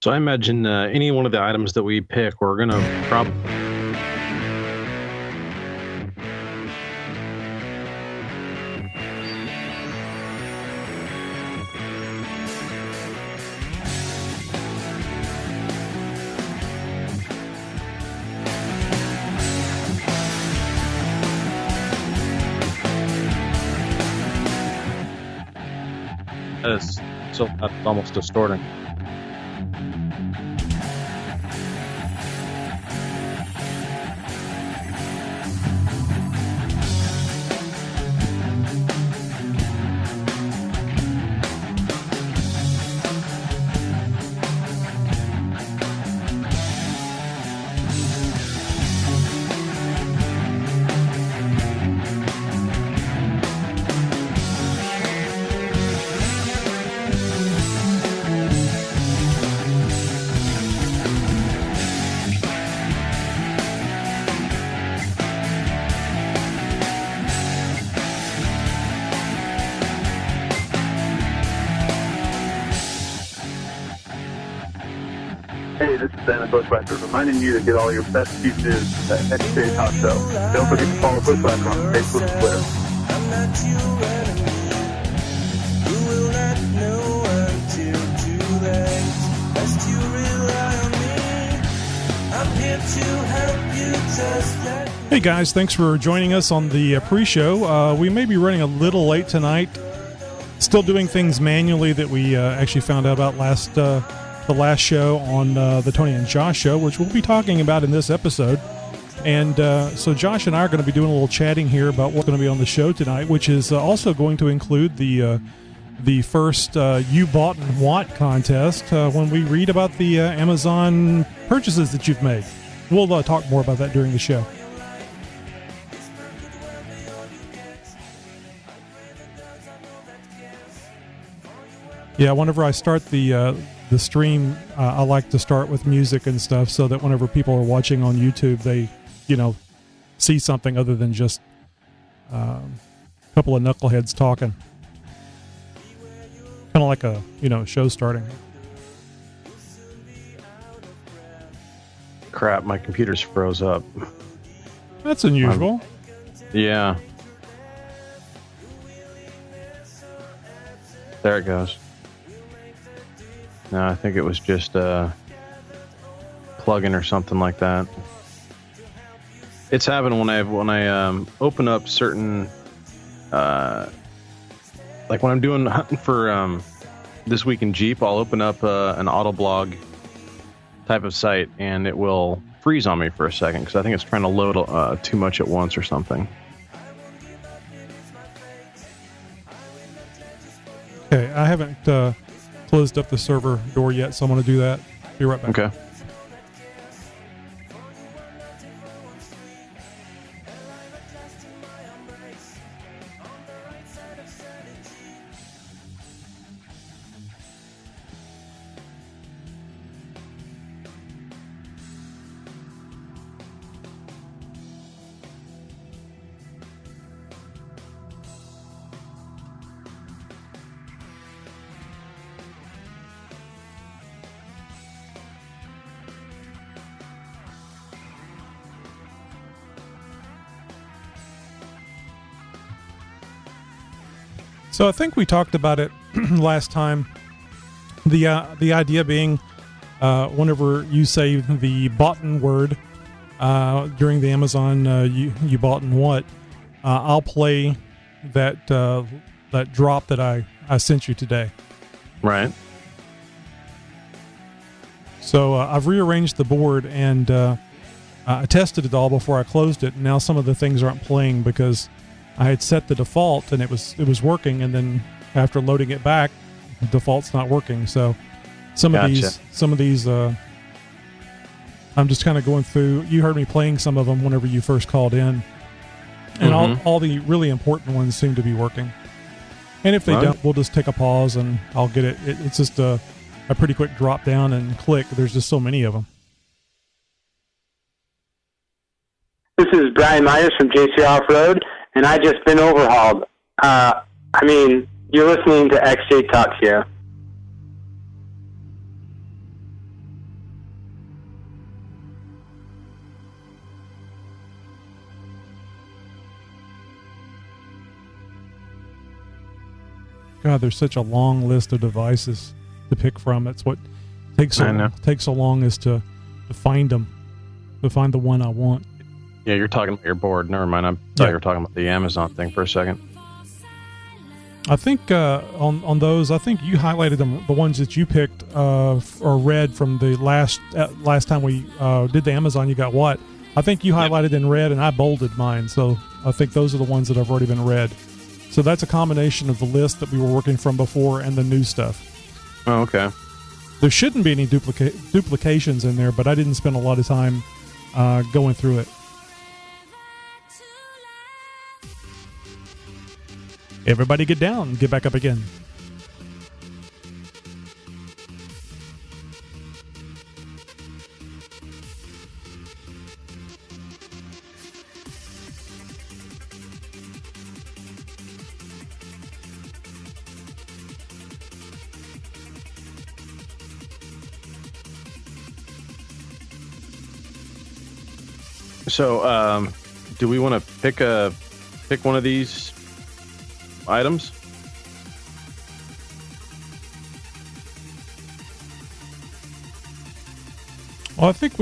So I imagine any one of the items that we pick, we're going to probably... It's almost distorting. Hey, this is Dan the Bushwhacker, reminding you to get all your best news at XJ Talk Show. Don't forget to follow Bushwhacker on Facebook and Twitter. I'm not your enemy. You will not know until too late. Best you rely on me. I'm here to help you just like... Hey guys, thanks for joining us on the pre-show. We may be running a little late tonight. Still doing things manually that we actually found out about the last show on the Tony and Josh show, which we'll be talking about in this episode. And so Josh and I are going to be doing a little chatting here about what's going to be on the show tonight, which is also going to include the first You Bought and What contest when we read about the Amazon purchases that you've made. We'll talk more about that during the show. Yeah, whenever I start the stream, I like to start with music and stuff so that whenever people are watching on YouTube, they, see something other than just a couple of knuckleheads talking. Kind of like a, show starting. Crap, my computer's froze up. That's unusual. Yeah. There it goes. No, I think it was just a plugin or something like that. It's happened when I open up certain, like when I'm doing hunting for This Week in Jeep, I'll open up an Autoblog type of site, and it will freeze on me for a second because I think it's trying to load too much at once or something. Okay, I haven't closed up the server door yet, so I'm going to do that. Be right back. Okay. So I think we talked about it last time. The idea being, whenever you say the boughten word during the Amazon you bought and what, I'll play that drop that I sent you today. Right. So I've rearranged the board and I tested it all before I closed it. And now some of the things aren't playing because I had set the default and it was working, and then after loading it back, the default's not working. So some of these I'm just kind of going through. You heard me playing some of them whenever you first called in, and all the really important ones seem to be working. And if they don't, we'll just take a pause and I'll get it. It's just a pretty quick drop down and click. There's just so many of them. This is Brian Myers from JC Off-Road, and I just been overhauled. You're listening to XJ Talk Show. God, there's such a long list of devices to pick from. That's what takes so long is to find them, to find the one I want. Yeah, you're talking about your board. Never mind. I thought you were talking about the Amazon thing for a second. I think on those, I think you highlighted them, the ones that you picked or read from the last time we did the Amazon. You got what? I think you highlighted in red, and I bolded mine. So I think those are the ones that have already been read. So that's a combination of the list that we were working from before and the new stuff. Oh, okay. There shouldn't be any duplications in there, but I didn't spend a lot of time going through it. Everybody get down. Get back up again. So, do we want to pick one of these items? Well, I think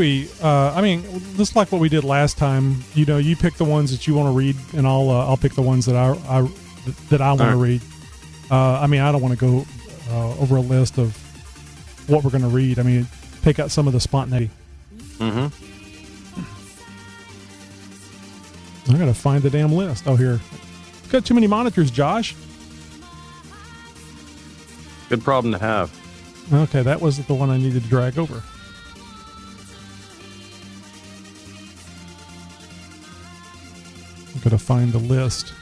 just like what we did last time. You pick the ones that you want to read, and I'll pick the ones that I want to read. I don't want to go over a list of what we're going to read. Take out some of the spontaneity. Mm-hmm. I gotta find the damn list. Oh, here. Got too many monitors, Josh. Good problem to have. Okay, that was the one I needed to drag over. I'm gonna find the list,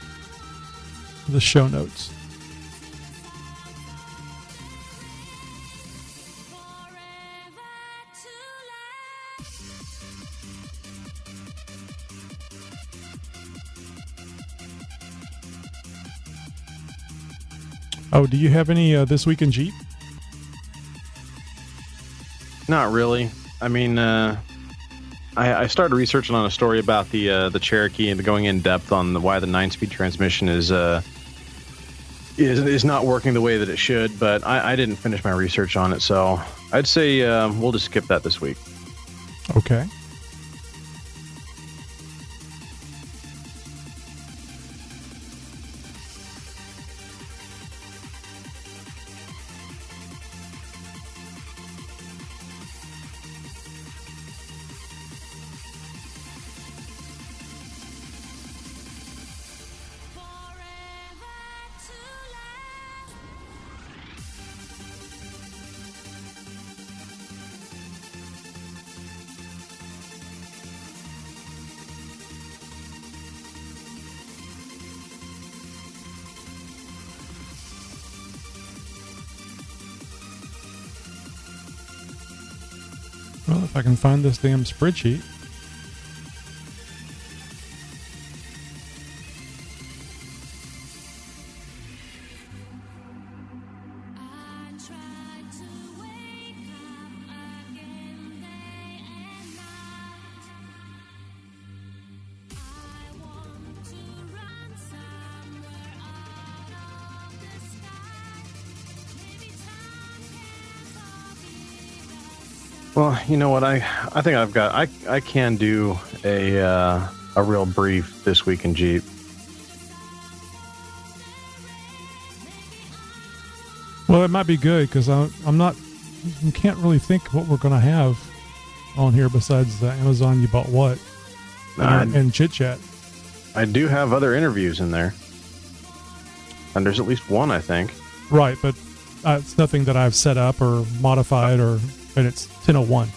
the show notes. Oh, do you have any This Week in Jeep? Not really. I started researching on a story about the Cherokee and going in depth on why the 9-speed transmission is not working the way that it should. But I didn't finish my research on it, so I'd say we'll just skip that this week. Okay. Well, if I can find this damn spreadsheet. Well, you know what? I think I can do a real brief This Week in Jeep. Well, it might be good because I can't really think what we're going to have on here besides the Amazon You Bought What and Chit Chat. I do have other interviews in there, and there's at least one, I think. Right, but it's nothing that I've set up or modified, and it's 10:01.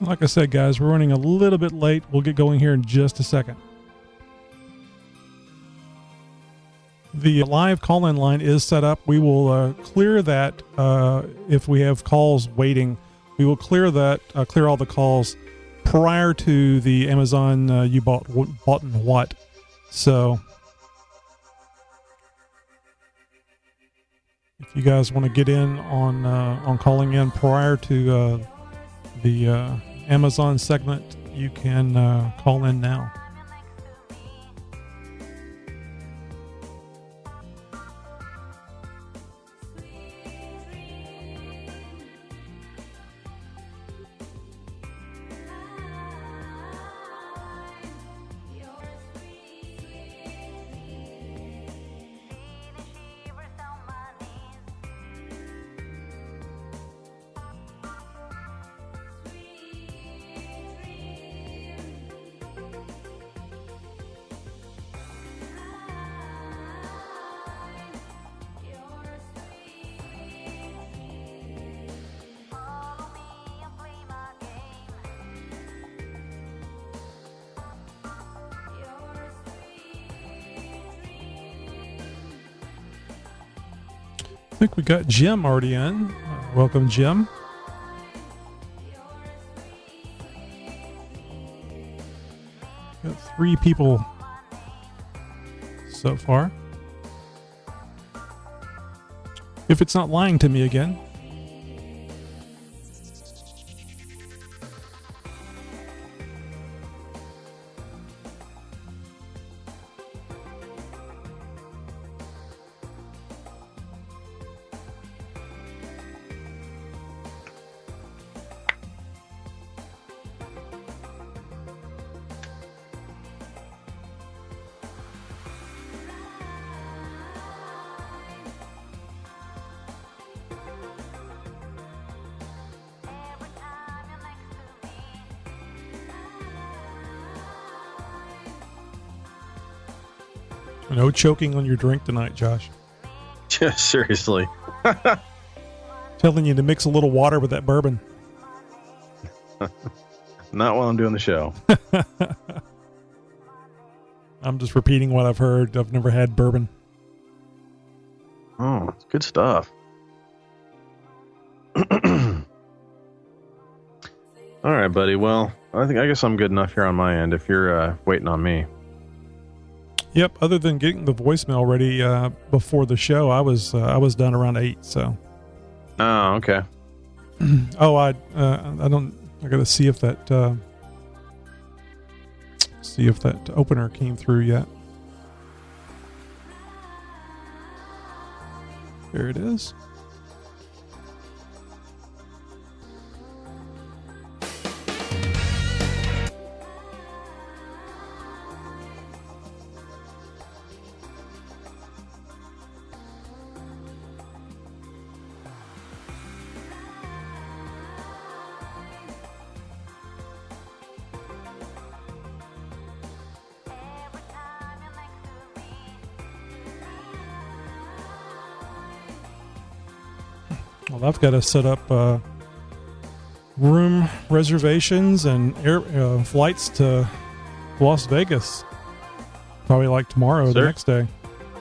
Like I said, guys, we're running a little bit late. We'll get going here in just a second. The live call-in line is set up. We will clear that if we have calls waiting. We will clear that, clear all the calls prior to the Amazon you bought and what. So if you guys want to get in on calling in prior to the Amazon segment, you can call in now. I think we got Jim already in. Welcome, Jim. Got 3 people so far. If it's not lying to me again. No choking on your drink tonight, Josh. Seriously. Telling you to mix a little water with that bourbon. Not while I'm doing the show. I'm just repeating what I've heard. I've never had bourbon. Oh, it's good stuff. All right, buddy. Well, I guess I'm good enough here on my end if you're waiting on me. Yep. Other than getting the voicemail ready before the show, I was done around 8. So. Oh, okay. Oh, I got to see if that opener came through yet. There it is. Well, I've got to set up room reservations and air flights to Las Vegas. Probably like tomorrow, the next day.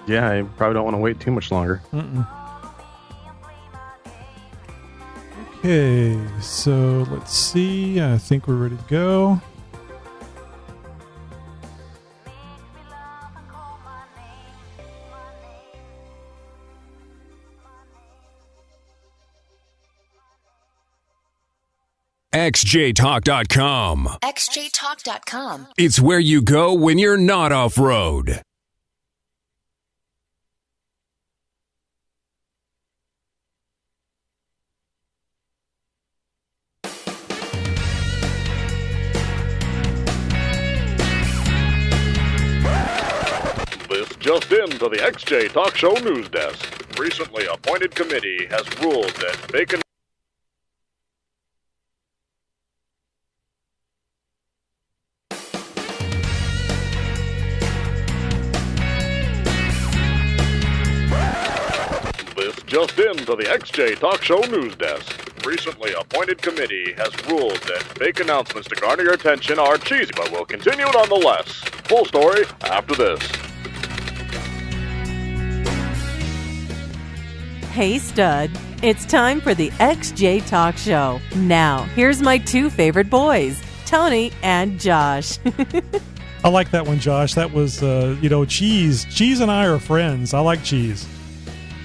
Yeah, I probably don't want to wait too much longer. Okay, so let's see. I think we're ready to go. xjtalk.com. xjtalk.com. It's where you go when you're not off-road. This just in to the XJ Talk Show news desk. Recently appointed committee has ruled that vacant Just in to the XJ Talk Show news desk. recently appointed committee has ruled that fake announcements to garner your attention are cheesy, but will continue nonetheless. Full story after this. Hey, stud. It's time for the XJ Talk Show. Now, here's my two favorite boys, Tony and Josh. I like that one, Josh. That was, Cheese. Cheese and I are friends. I like Cheese.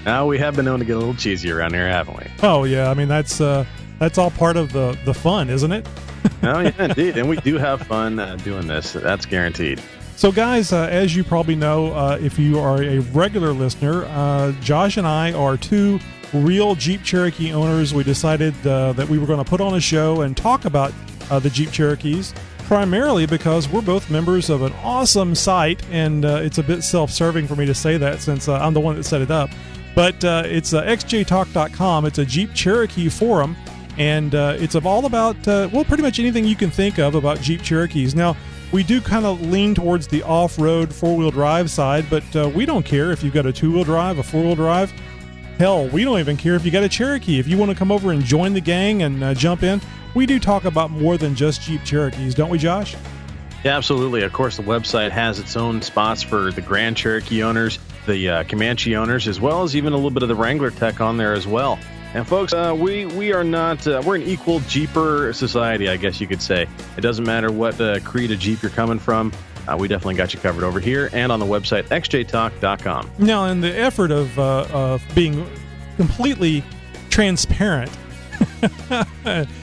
Now we have been known to get a little cheesy around here, haven't we? Oh, yeah. I mean, that's all part of the fun, isn't it? Oh, yeah, indeed. And we do have fun doing this. That's guaranteed. So, guys, as you probably know, if you are a regular listener, Josh and I are two real Jeep Cherokee owners. We decided that we were going to put on a show and talk about the Jeep Cherokees, primarily because we're both members of an awesome site, and it's a bit self-serving for me to say that since I'm the one that set it up. But it's xjtalk.com. It's a Jeep Cherokee forum, and it's all about, pretty much anything you can think of about Jeep Cherokees. Now, we do kind of lean towards the off-road four-wheel drive side, but we don't care if you've got a two-wheel drive, a four-wheel drive. Hell, we don't even care if you got a Cherokee. If you want to come over and join the gang and jump in, we do talk about more than just Jeep Cherokees, don't we, Josh? Yeah, absolutely. Of course, the website has its own spots for the Grand Cherokee owners, the Comanche owners, as well as even a little bit of the Wrangler tech on there as well. And folks, we are not, we're an equal Jeeper society, I guess you could say. It doesn't matter what creed of Jeep you're coming from. We definitely got you covered over here and on the website, xjtalk.com. Now, in the effort of being completely transparent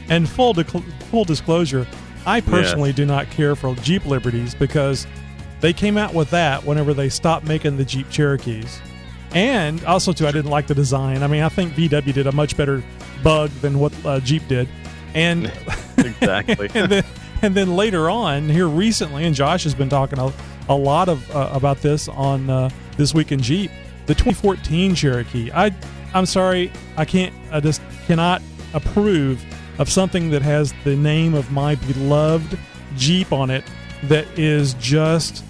and full disclosure, I personally do not care for Jeep Liberties because they came out with that whenever they stopped making the Jeep Cherokees. And also, too, I didn't like the design. I mean, I think VW did a much better bug than what Jeep did. And exactly. and then later on, here recently, and Josh has been talking a lot about this on This Week in Jeep, the 2014 Cherokee. I'm sorry, I just cannot approve of something that has the name of my beloved Jeep on it that is just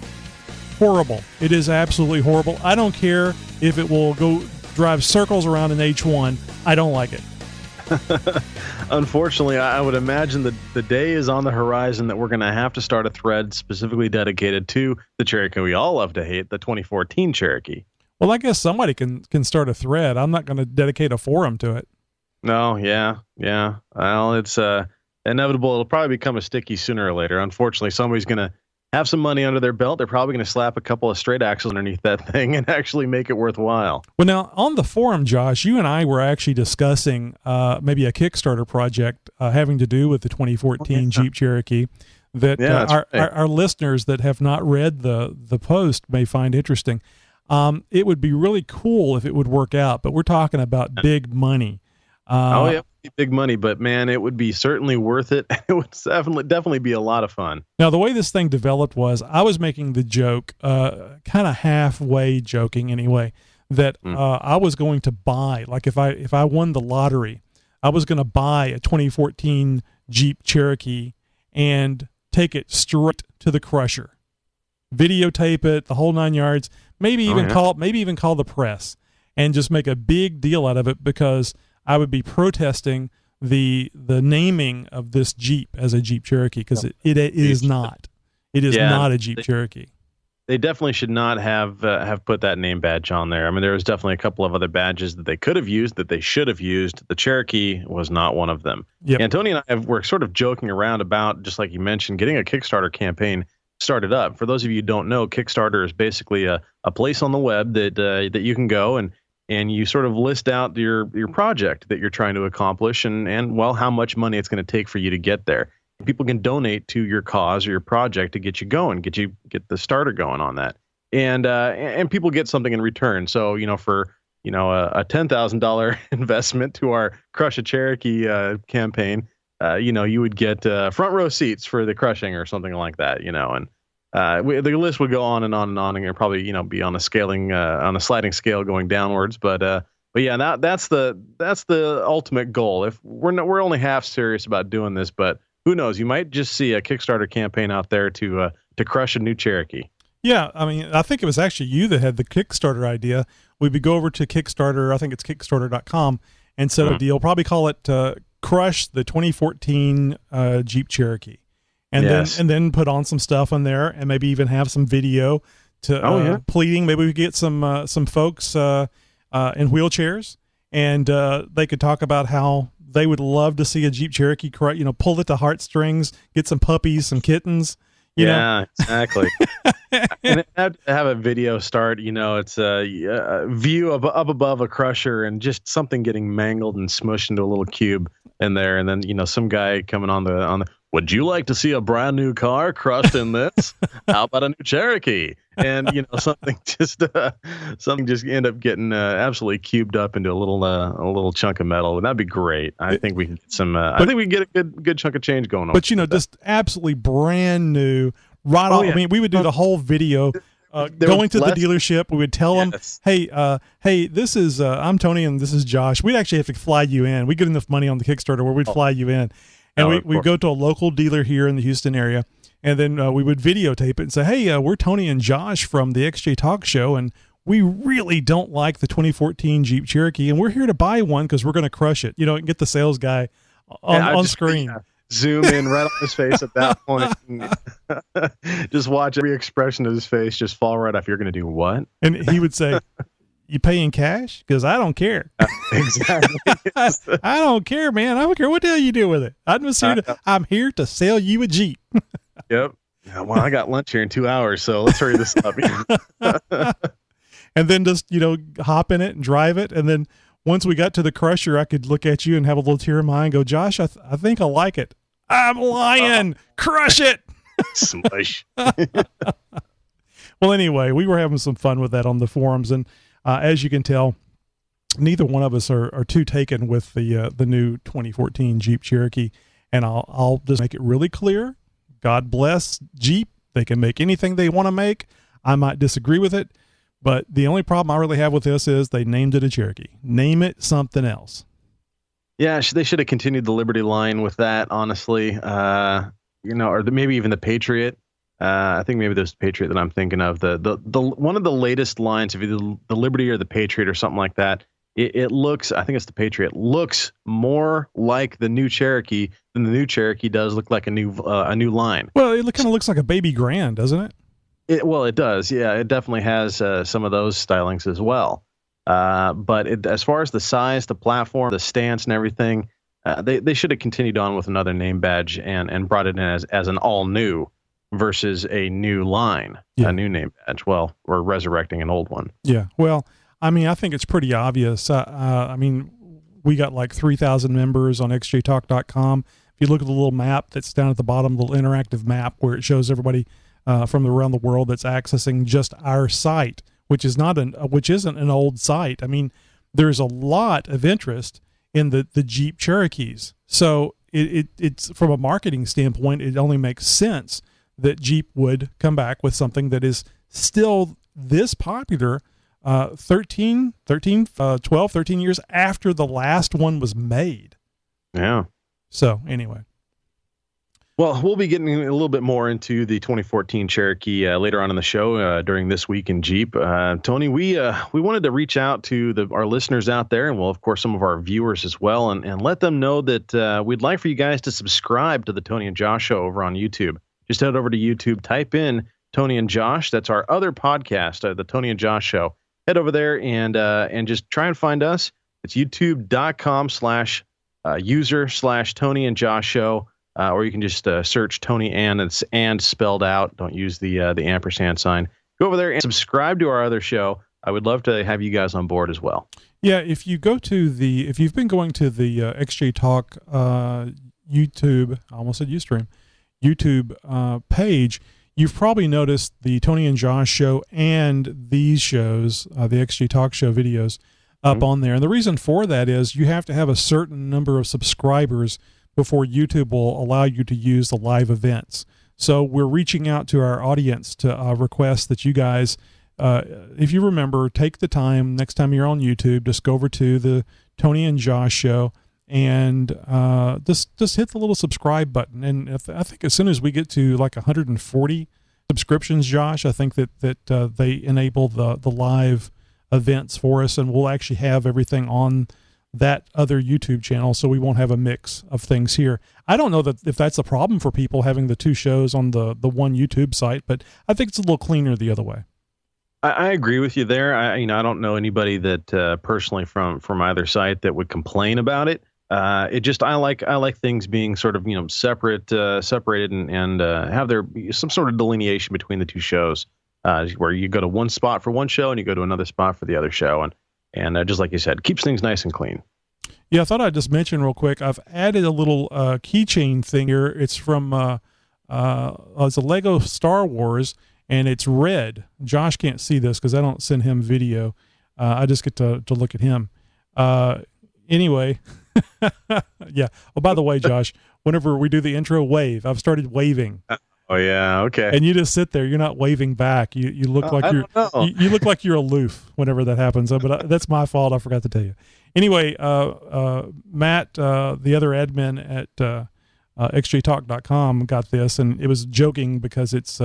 horrible. It is absolutely horrible. I don't care if it will go drive circles around an H1. I don't like it. Unfortunately, I would imagine that the day is on the horizon that we're going to have to start a thread specifically dedicated to the Cherokee we all love to hate, the 2014 Cherokee. Well, I guess somebody can start a thread. I'm not going to dedicate a forum to it. No, yeah. Well, it's inevitable. It'll probably become a sticky sooner or later. Unfortunately, somebody's going to have some money under their belt. They're probably going to slap a couple of straight axles underneath that thing and actually make it worthwhile. Well, now, on the forum, Josh, you and I were actually discussing maybe a Kickstarter project having to do with the 2014 Jeep Cherokee that our listeners that have not read the post may find interesting. It would be really cool if it would work out, but we're talking about big money. Big money, but man, it would be certainly worth it. It would definitely be a lot of fun. Now, the way this thing developed was I was making the joke, kind of halfway joking anyway, that I was going to buy, like if I won the lottery, I was going to buy a 2014 Jeep Cherokee and take it straight to the crusher, videotape it, the whole 9 yards, maybe even call the press and just make a big deal out of it because I would be protesting the naming of this Jeep as a Jeep Cherokee because it is not. It is not a Jeep Cherokee. They definitely should not have put that name badge on there. I mean, there was definitely a couple of other badges that they could have used, that they should have used. The Cherokee was not one of them. Yep. And Tony and I were sort of joking around about, just like you mentioned, getting a Kickstarter campaign started up. For those of you who don't know, Kickstarter is basically a place on the web that you can go and you sort of list out your project that you're trying to accomplish and how much money it's going to take for you to get there. People can donate to your cause or your project to get you going, get the starter going on that. And people get something in return. So, for, a $10,000 investment to our Crush a Cherokee campaign, you would get front row seats for the crushing or something like that, and the list would go on and on and on, and probably be on a sliding scale going downwards. But yeah, that's the ultimate goal. If we're only half serious about doing this, but who knows? You might just see a Kickstarter campaign out there to crush a new Cherokee. Yeah, I mean, I think it was actually you that had the Kickstarter idea. We would go over to Kickstarter. I think it's xjtalk.com and set a deal. Probably call it crush the 2014 Jeep Cherokee, and then put on some stuff on there, and maybe even have some video to pleading. Maybe we get some folks in wheelchairs, and they could talk about how they would love to see a Jeep Cherokee, pull at the heartstrings, get some puppies, some kittens. You know? Exactly. And have a video start. It's a view up above a crusher and just something getting mangled and smushed into a little cube in there, and then some guy coming on the. Would you like to see a brand new car crushed in this? How about a new Cherokee? And something just end up getting absolutely cubed up into a little chunk of metal. That'd be great. I think we can get some. I think we can get a good chunk of change going on. But just absolutely brand new. Right on. I mean, we would do the whole video. Going to the dealership, we would tell them, hey, this is I'm Tony and this is Josh. We'd actually have to fly you in. We get enough money on the Kickstarter where we'd fly you in. And we'd go to a local dealer here in the Houston area, and then we would videotape it and say, hey, we're Tony and Josh from the XJ Talk Show, and we really don't like the 2014 Jeep Cherokee, and we're here to buy one because we're going to crush it. And get the sales guy on screen. Zoom in right on his face at that point. Just watch every expression of his face just fall right off. You're going to do what? And he would say, you pay in cash? Because I don't care. Exactly. I don't care, man. I don't care what the hell you do with it. I'm here to sell you a Jeep. Yep. Well, I got lunch here in 2 hours, so let's hurry this up. And then just, hop in it and drive it. And then once we got to the crusher, I could look at you and have a little tear in my eye and go, Josh, I think I like it. I'm lying. Crush it. Smush. Well, anyway, we were having some fun with that on the forums, and as you can tell, neither one of us are too taken with the new 2014 Jeep Cherokee. And I'll just make it really clear. God bless Jeep. They can make anything they want to make. I might disagree with it, but the only problem I really have with this is they named it a Cherokee. Name it something else. Yeah, they should have continued the Liberty line with that, honestly. Or maybe even the Patriot. I think maybe there's the Patriot that I'm thinking of. The one of the latest lines, if either the Liberty or the Patriot or something like that, it looks, I think it's the Patriot, looks more like the new Cherokee than the new Cherokee does look like a new line. Well, it kind of looks like a baby Grand, doesn't it? Well, it does. Yeah, it definitely has some of those stylings as well. But as far as the size, the platform, the stance, and everything, they should have continued on with another name badge and brought it in as an all new versus a new line, a new name badge. Well, we're resurrecting an old one. Yeah. Well, I mean, I think it's pretty obvious. I mean, we got like 3,000 members on xjtalk.com. If you look at the little map that's down at the bottom, the little interactive map where it shows everybody from around the world that's accessing just our site, which isn't an old site. I mean, there's a lot of interest in the Jeep Cherokees. So it's from a marketing standpoint, it only makes sense that Jeep would come back with something that is still this popular 13 years after the last one was made. Yeah. So anyway. Well, we'll be getting a little bit more into the 2014 Cherokee later on in the show during This Week in Jeep. Tony, we wanted to reach out to our listeners out there, and well, of course, some of our viewers as well, and let them know that we'd like for you guys to subscribe to the Tony and Josh Show over on YouTube. Just head over to YouTube, type in Tony and Josh. That's our other podcast, the Tony and Josh Show. Head over there and just try and find us. It's youtube.com/user/Tony and Josh Show. Or you can just search Tony and it's and spelled out. Don't use the ampersand sign. Go over there and subscribe to our other show. I would love to have you guys on board as well. Yeah, if you've been going to the XJ Talk YouTube, I almost said Ustream, YouTube page, you've probably noticed the Tony and Josh Show and these shows, the XJ Talk Show videos up on there. And the reason for that is you have to have a certain number of subscribers before YouTube will allow you to use the live events. So we're reaching out to our audience to request that you guys, if you remember, take the time, next time you're on YouTube, just go over to the Tony and Josh Show and just hit the little subscribe button. And I think as soon as we get to like 140 subscriptions, Josh, I think that they enable the live events for us, and we'll actually have everything on that other YouTube channel, so we won't have a mix of things here. I don't know that if that's a problem for people having the two shows on the one YouTube site, but I think it's a little cleaner the other way. I agree with you there. I don't know anybody that personally from either site that would complain about it. I like things being sort of separated and have there be some sort of delineation between the two shows, where you go to one spot for one show and you go to another spot for the other show, and just like you said, keeps things nice and clean. Yeah, I thought I'd just mention real quick. I've added a little keychain thing here. It's from it's a Lego Star Wars, and it's red. Josh can't see this because I don't send him video. I just get to look at him. Anyway, yeah. Oh, by the way, Josh, whenever we do the intro, wave. I've started waving. Oh yeah, okay. And you just sit there. You're not waving back. You look like you look like you're aloof whenever that happens. But that's my fault. I forgot to tell you. Anyway, Matt, the other admin at xjtalk.com, got this, and it was joking because it's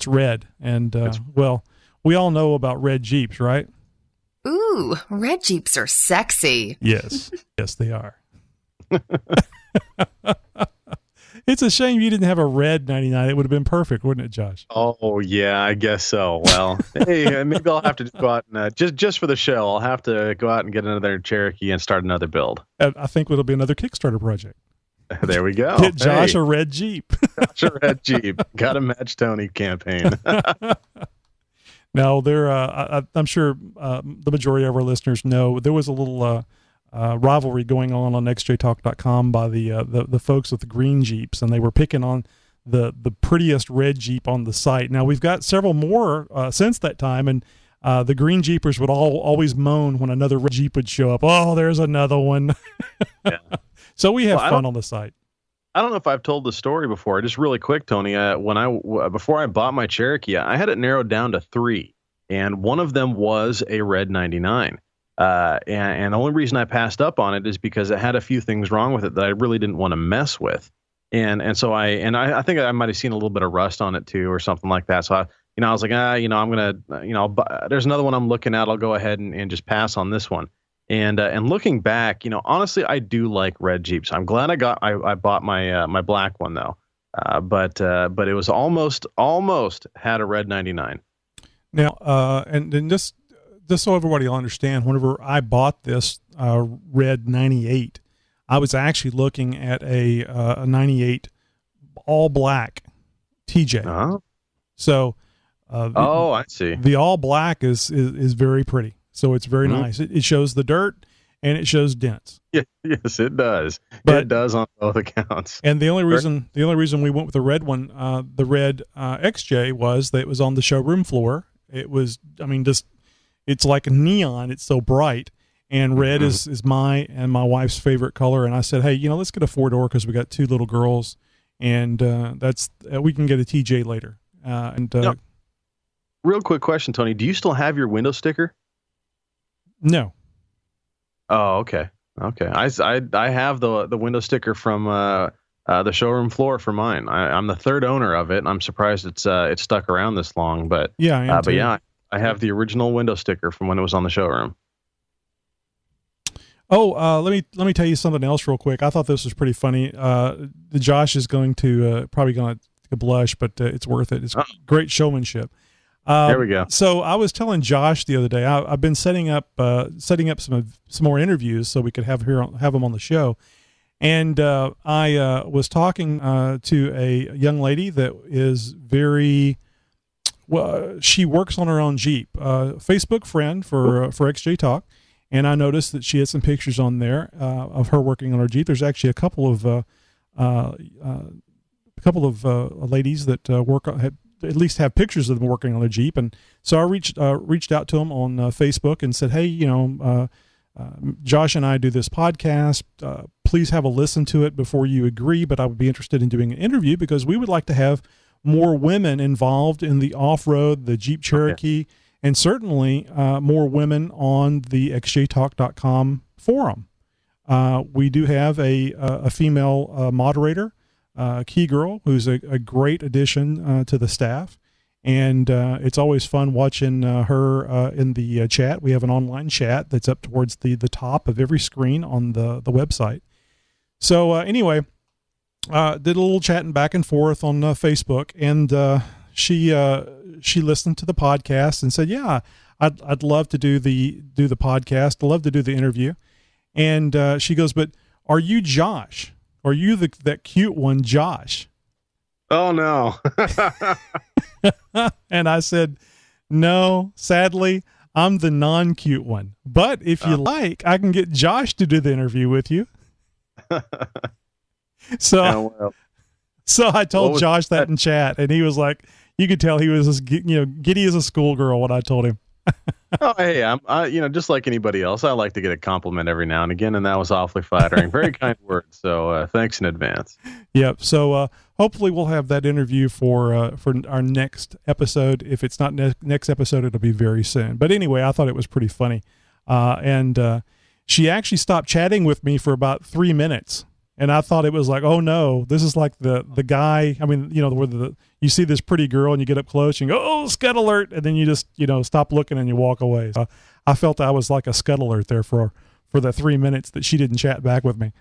red, and well, we all know about red Jeeps, right? Ooh, red Jeeps are sexy. Yes, yes, they are. It's a shame you didn't have a red 99. It would have been perfect, wouldn't it, Josh? Oh yeah, I guess so. Well, hey, maybe I'll have to go out and just for the show, I'll have to go out and get another Cherokee and start another build. I think it'll be another Kickstarter project. There we go. Get Josh a red Jeep. Josh a red Jeep. Got to match Tony campaign. Now, I'm sure the majority of our listeners know there was a little rivalry going on xjtalk.com by the folks with the green Jeeps, and they were picking on the prettiest red Jeep on the site. Now, we've got several more since that time, and the green Jeepers would always moan when another red Jeep would show up. Oh, there's another one. Yeah. So we have fun on the site. I don't know if I've told the story before. Just really quick, Tony. Before I bought my Cherokee, I had it narrowed down to 3, and one of them was a red 99. And the only reason I passed up on it is because it had a few things wrong with it that I really didn't want to mess with. And so I think I might have seen a little bit of rust on it too, or something like that. So I was like, I'm going to, there's another one I'm looking at. I'll go ahead and just pass on this one. And looking back, honestly, I do like red Jeeps. I'm glad I bought my black one though. But it was almost had a red 99. Now, and then just so everybody will understand, whenever I bought this red 98, I was actually looking at a 98 all black TJ. Uh-huh. So, I see. The all black is very pretty. So it's very nice. It shows the dirt and it shows dents. Yeah, yes, it does. It does on both accounts. And the only reason we went with the red one, the red XJ, was that it was on the showroom floor. It was, it's like neon. It's so bright, and red is my and my wife's favorite color. And I said, hey, let's get a 4-door because we got 2 little girls, and we can get a TJ later. Real quick question, Tony. Do you still have your window sticker? No. Oh, okay. I have the window sticker from the showroom floor for mine. I'm the 3rd owner of it, and I'm surprised it's stuck around this long. But yeah, I have the original window sticker from when it was on the showroom. Oh, let me tell you something else real quick. I thought this was pretty funny. Josh is going to probably going to blush, but it's worth it. It's great showmanship. There we go. So I was telling Josh the other day, I've been setting up some more interviews so we could have him on the show. And I was talking to a young lady that is she works on her own Jeep, Facebook friend for XJ Talk. And I noticed that she had some pictures on there of her working on her Jeep. There's actually a couple of ladies that at least have pictures of them working on a Jeep. And so I reached out to them on Facebook and said, hey, Josh and I do this podcast. Please have a listen to it before you agree, but I would be interested in doing an interview because we would like to have more women involved in the off-road, the Jeep Cherokee, and certainly more women on the xjtalk.com forum. We do have a female moderator, Key Girl, who's a great addition to the staff. And it's always fun watching her in the chat. We have an online chat that's up towards the top of every screen on the website. So anyway, did a little chatting back and forth on Facebook, and she listened to the podcast and said, "Yeah, I'd love to do the podcast. I'd love to do the interview." And she goes, "But are you Josh? Are you that cute one, Josh?" Oh no. And I said, "No, sadly, I'm the non-cute one. But if you like, I can get Josh to do the interview with you." So I told Josh that in chat, and he was like, you could tell he was, giddy as a schoolgirl when I told him. Oh, hey, I'm just like anybody else, I like to get a compliment every now and again, and that was awfully flattering. Very kind words. So thanks in advance. Yep. So hopefully we'll have that interview for our next episode. If it's not next episode, it'll be very soon. But anyway, I thought it was pretty funny. And she actually stopped chatting with me for about 3 minutes. And I thought it was like, oh no, this is like the guy. I mean, where you see this pretty girl and you get up close and you go, oh, scud alert. And then you just, stop looking and you walk away. So I felt I was like a scud alert there for the 3 minutes that she didn't chat back with me.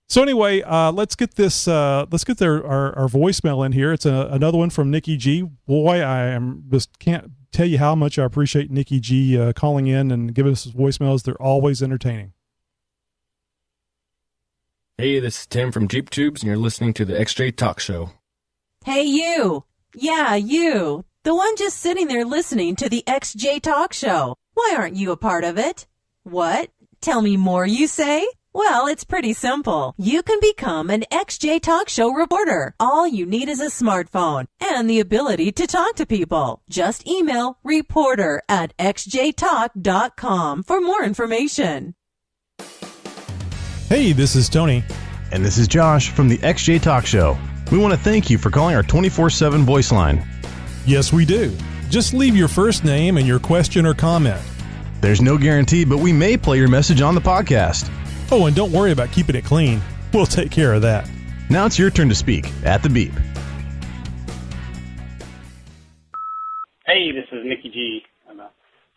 So anyway, let's get our voicemail in here. It's another one from Nikki G. Boy, can't tell you how much I appreciate Nikki G calling in and giving us voicemails. They're always entertaining. Hey, this is Tim from Jeep Tubes, and you're listening to the XJ Talk Show. Hey, you. Yeah, you. The one just sitting there listening to the XJ Talk Show. Why aren't you a part of it? What? Tell me more, you say? Well, it's pretty simple. You can become an XJ Talk Show reporter. All you need is a smartphone and the ability to talk to people. Just email reporter@xjtalk.com for more information. Hey, this is Tony. And this is Josh from the XJ Talk Show. We want to thank you for calling our 24/7 voice line. Yes, we do. Just leave your first name and your question or comment. There's no guarantee, but we may play your message on the podcast. Oh, and don't worry about keeping it clean. We'll take care of that. Now it's your turn to speak at the beep. Hey, this is Nikki G. I want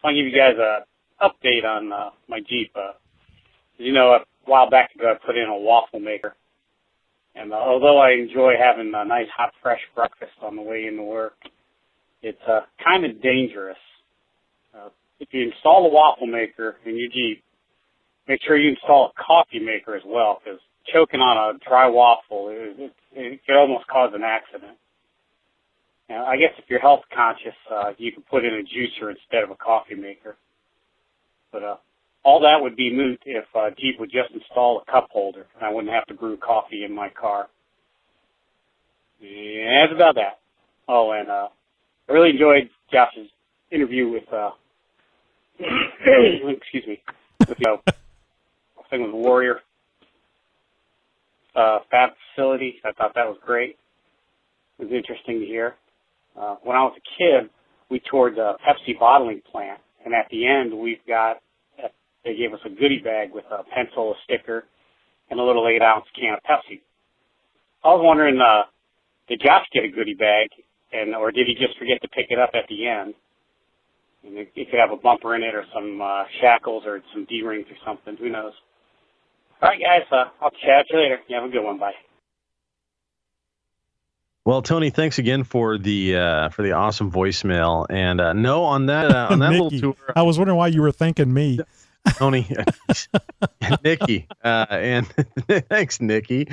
to give you guys an update on my Jeep. A while back ago, I put in a waffle maker. And although I enjoy having a nice, hot, fresh breakfast on the way into work, it's kind of dangerous. If you install a waffle maker in your Jeep, make sure you install a coffee maker as well, because choking on a dry waffle, it could almost cause an accident. Now, I guess if you're health conscious, you can put in a juicer instead of a coffee maker. But all that would be moot if Jeep would just install a cup holder, and I wouldn't have to brew coffee in my car. And that's about that. Oh, and I really enjoyed Josh's interview with, excuse me, with thing with Warrior Fab Facility. I thought that was great. It was interesting to hear. When I was a kid, we toured the Pepsi bottling plant, and at the end, they gave us a goodie bag with a pencil, a sticker, and a little 8-ounce can of Pepsi. I was wondering, did Josh get a goodie bag, or did he just forget to pick it up at the end? And it could have a bumper in it, or some shackles, or some D-rings, or something. Who knows? All right, guys. I'll chat you later. You have a good one. Bye. Well, Tony, thanks again for the awesome voicemail. And no, on that Nikki, little tour, I was wondering why you were thanking me. Tony, Nikki, and thanks, Nikki.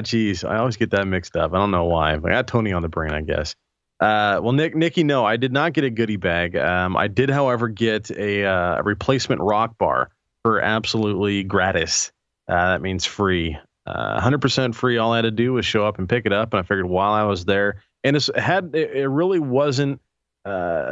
Geez, I always get that mixed up. I don't know why. But I got Tony on the brain, I guess. Well, Nikki, no, I did not get a goodie bag. I did, however, get a replacement rock bar for absolutely gratis. That means free, 100% free. All I had to do was show up and pick it up. And I figured while I was there, and it really wasn't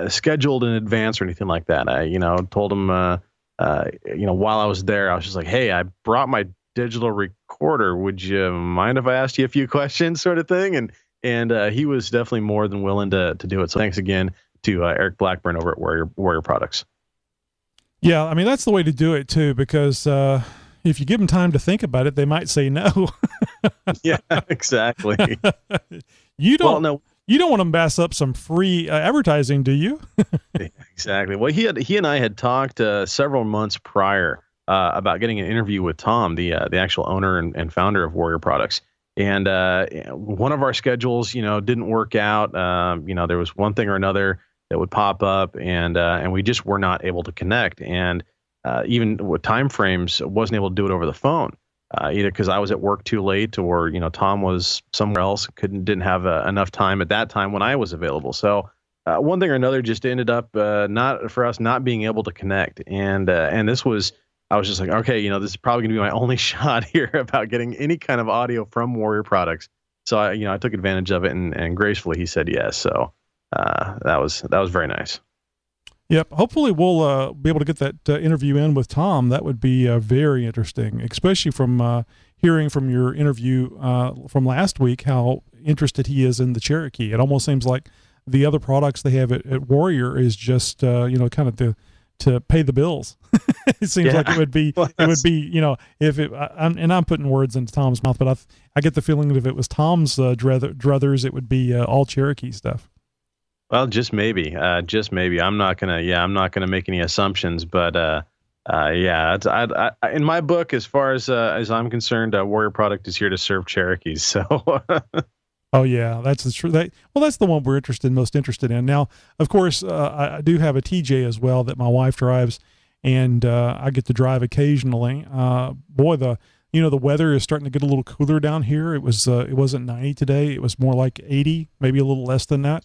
scheduled in advance or anything like that. I, told him, while I was there, I was just like, hey, I brought my digital recorder. Would you mind if I asked you a few questions, sort of thing? And he was definitely more than willing to do it. So thanks again to Eric Blackburn over at Warrior Products. Yeah, I mean, that's the way to do it too, because if you give them time to think about it, they might say no. Yeah, exactly. You don't. Well, no. You don't want to mess up some free advertising, do you? Exactly. Well, he and I had talked several months prior about getting an interview with Tom, the actual owner and founder of Warrior Products. And one of our schedules, didn't work out. There was one thing or another that would pop up, and we just were not able to connect. And even with time frames, wasn't able to do it over the phone. Either because I was at work too late, or Tom was somewhere else, didn't have enough time at that time when I was available. So one thing or another just ended up not being able to connect. And this was, I was just like, okay, this is probably gonna be my only shot here about getting any kind of audio from Warrior Products. So I took advantage of it, and gracefully he said yes. So that was very nice. Yep. Hopefully we'll be able to get that interview in with Tom. That would be very interesting, especially from hearing from your interview from last week, how interested he is in the Cherokee. It almost seems like the other products they have at Warrior is just, kind of to pay the bills. It seems like it would be, if it, I'm putting words into Tom's mouth, but I get the feeling that if it was Tom's druthers, it would be all Cherokee stuff. Well, just maybe. I'm not gonna make any assumptions, but in my book, as far as I'm concerned, Warrior Product is here to serve Cherokees. So. Oh yeah, that's the truth. That's the one we're most interested in. Now, of course, I do have a TJ as well that my wife drives, and I get to drive occasionally. Boy, the weather is starting to get a little cooler down here. It wasn't 90 today. It was more like 80, maybe a little less than that.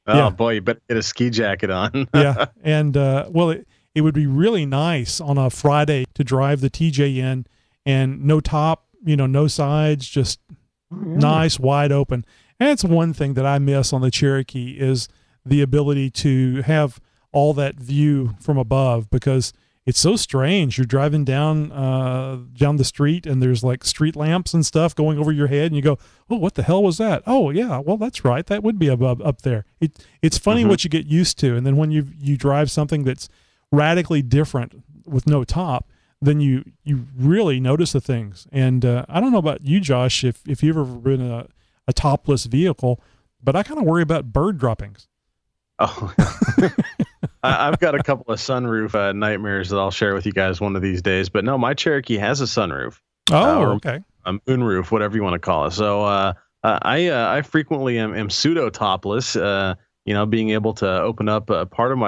Oh yeah. Boy, you better get a ski jacket on. Yeah, and it would be really nice on a Friday to drive the TJ in, and no top, no sides, just nice, wide open. And it's one thing that I miss on the Cherokee is the ability to have all that view from above, because it's so strange. You're driving down the street, and there's like street lamps and stuff going over your head, and you go, "Oh, what the hell was that?" Oh, yeah, well, that's right. That would be above up there. It's funny what you get used to, and then when you drive something that's radically different with no top, then you really notice the things. And I don't know about you, Josh, if you've ever been in a topless vehicle, but I kind of worry about bird droppings. Oh, I've got a couple of sunroof nightmares that I'll share with you guys one of these days. But no, my Cherokee has a sunroof. Oh, okay. A moonroof, whatever you want to call it. So I frequently am pseudo topless. Being able to open up part of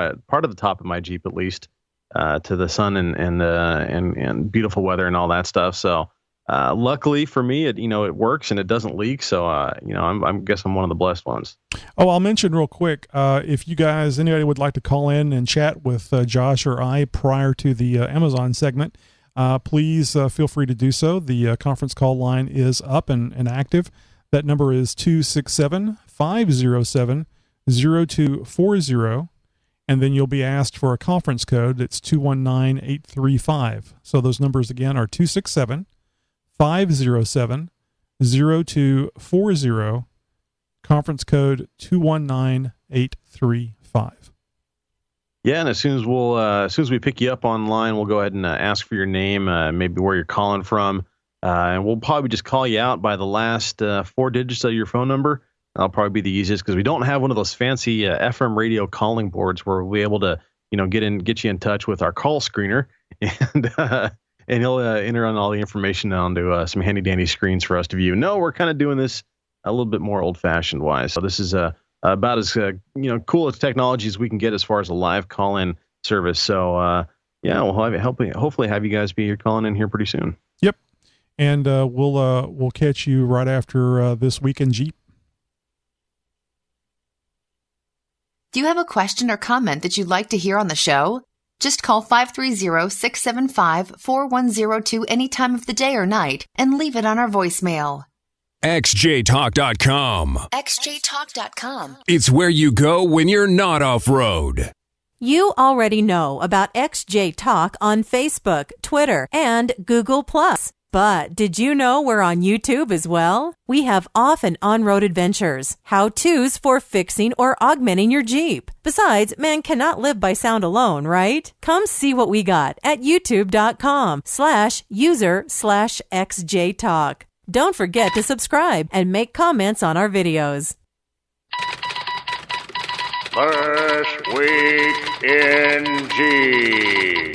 the top of my Jeep at least to the sun and beautiful weather and all that stuff. So luckily for me, it works and it doesn't leak. So I guess I'm one of the blessed ones. Oh, I'll mention real quick, if you guys, anybody would like to call in and chat with Josh or I prior to the Amazon segment, please feel free to do so. The conference call line is up and active. That number is 267-507-0240. And then you'll be asked for a conference code. It's 219835. So those numbers again are 267-507-0240. Conference code 219835. Yeah, and as soon as we pick you up online, we'll go ahead and ask for your name, maybe where you're calling from, and we'll probably just call you out by the last 4 digits of your phone number. That'll probably be the easiest, because we don't have one of those fancy FM radio calling boards where we'll be able to get you in touch with our call screener, and he'll enter on all the information onto some handy dandy screens for us to view. No, we're kind of doing this a little bit more old-fashioned wise. So this is about as cool as technology as we can get as far as a live call-in service. So we'll hopefully have you guys be here calling in here pretty soon. Yep, and we'll catch you right after This Week in Jeep. Do you have a question or comment that you'd like to hear on the show? Just call 530-675-4102 any time of the day or night and leave it on our voicemail. xjtalk.com. xjtalk.com. It's where you go when you're not off-road. You already know about XJ Talk on Facebook, Twitter, and Google+. But did you know we're on YouTube as well? We have off and on-road adventures, how-tos for fixing or augmenting your Jeep. Besides, man cannot live by sound alone, right? Come see what we got at youtube.com/user/xjtalk. Don't forget to subscribe and make comments on our videos. First Week in Jeep.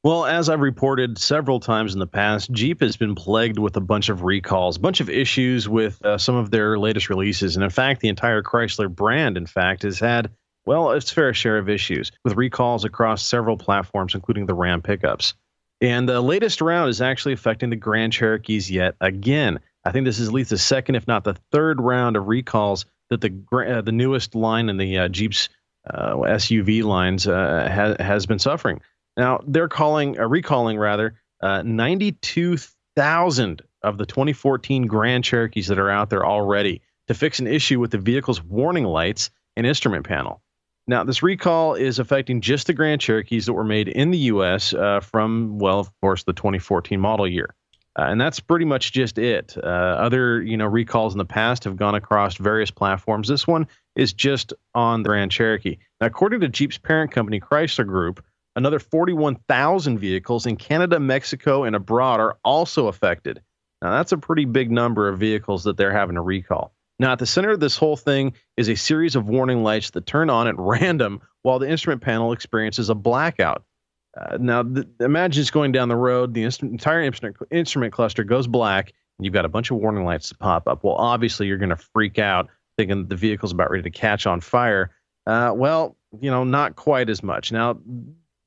Well, as I've reported several times in the past, Jeep has been plagued with a bunch of recalls, a bunch of issues with some of their latest releases. And in fact, the entire Chrysler brand, has had, well, its fair share of issues with recalls across several platforms, including the Ram pickups. And the latest round is actually affecting the Grand Cherokees yet again. I think this is at least the second, if not the third round of recalls that the newest line in the Jeep's SUV lines has been suffering. Now, they're recalling 92,000 of the 2014 Grand Cherokees that are out there already to fix an issue with the vehicle's warning lights and instrument panel. Now, this recall is affecting just the Grand Cherokees that were made in the U.S. From, well, of course, the 2014 model year. And that's pretty much just it. Other, recalls in the past have gone across various platforms. This one is just on the Grand Cherokee. Now, according to Jeep's parent company, Chrysler Group, another 41,000 vehicles in Canada, Mexico, and abroad are also affected. Now, that's a pretty big number of vehicles that they're having to recall. Now, at the center of this whole thing is a series of warning lights that turn on at random while the instrument panel experiences a blackout. Imagine just going down the road, the entire instrument cluster goes black, and you've got a bunch of warning lights to pop up. Well, obviously, you're going to freak out thinking that the vehicle's about ready to catch on fire. Not quite as much. Now,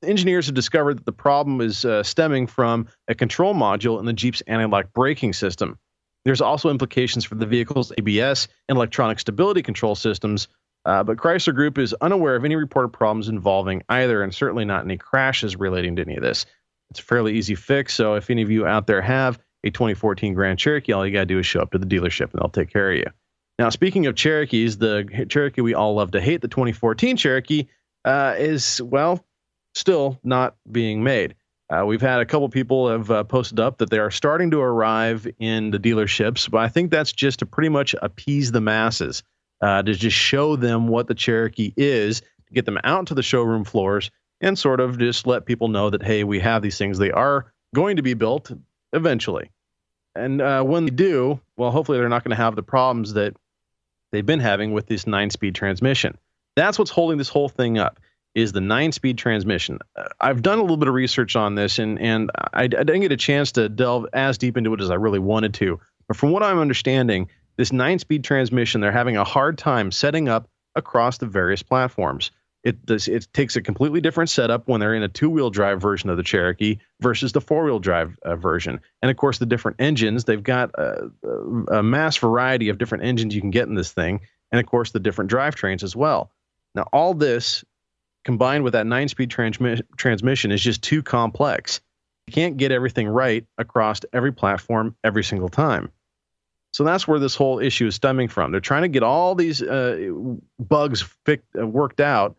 engineers have discovered that the problem is stemming from a control module in the Jeep's anti-lock braking system. There's also implications for the vehicle's ABS and electronic stability control systems, but Chrysler Group is unaware of any reported problems involving either, and certainly not any crashes relating to any of this. It's a fairly easy fix, so if any of you out there have a 2014 Grand Cherokee, all you got to do is show up to the dealership, and they'll take care of you. Now, speaking of Cherokees, the Cherokee we all love to hate, the 2014 Cherokee, is, well, still not being made. We've had a couple people have posted up that they are starting to arrive in the dealerships, but I think that's just to pretty much appease the masses, to just show them what the Cherokee is, to get them out to the showroom floors, and sort of just let people know that, hey, we have these things. They are going to be built eventually. And when they do, well, hopefully they're not going to have the problems that they've been having with this 9-speed transmission. That's what's holding this whole thing up, is the 9-speed transmission. I've done a little bit of research on this, and I didn't get a chance to delve as deep into it as I really wanted to. But from what I'm understanding, this 9-speed transmission, they're having a hard time setting up across the various platforms. It takes a completely different setup when they're in a 2-wheel drive version of the Cherokee versus the 4-wheel drive version. And of course, the different engines, they've got a mass variety of different engines you can get in this thing. And of course, the different drivetrains as well. Now, all this combined with that 9-speed transmission is just too complex. You can't get everything right across every platform every single time. So that's where this whole issue is stemming from. They're trying to get all these bugs worked out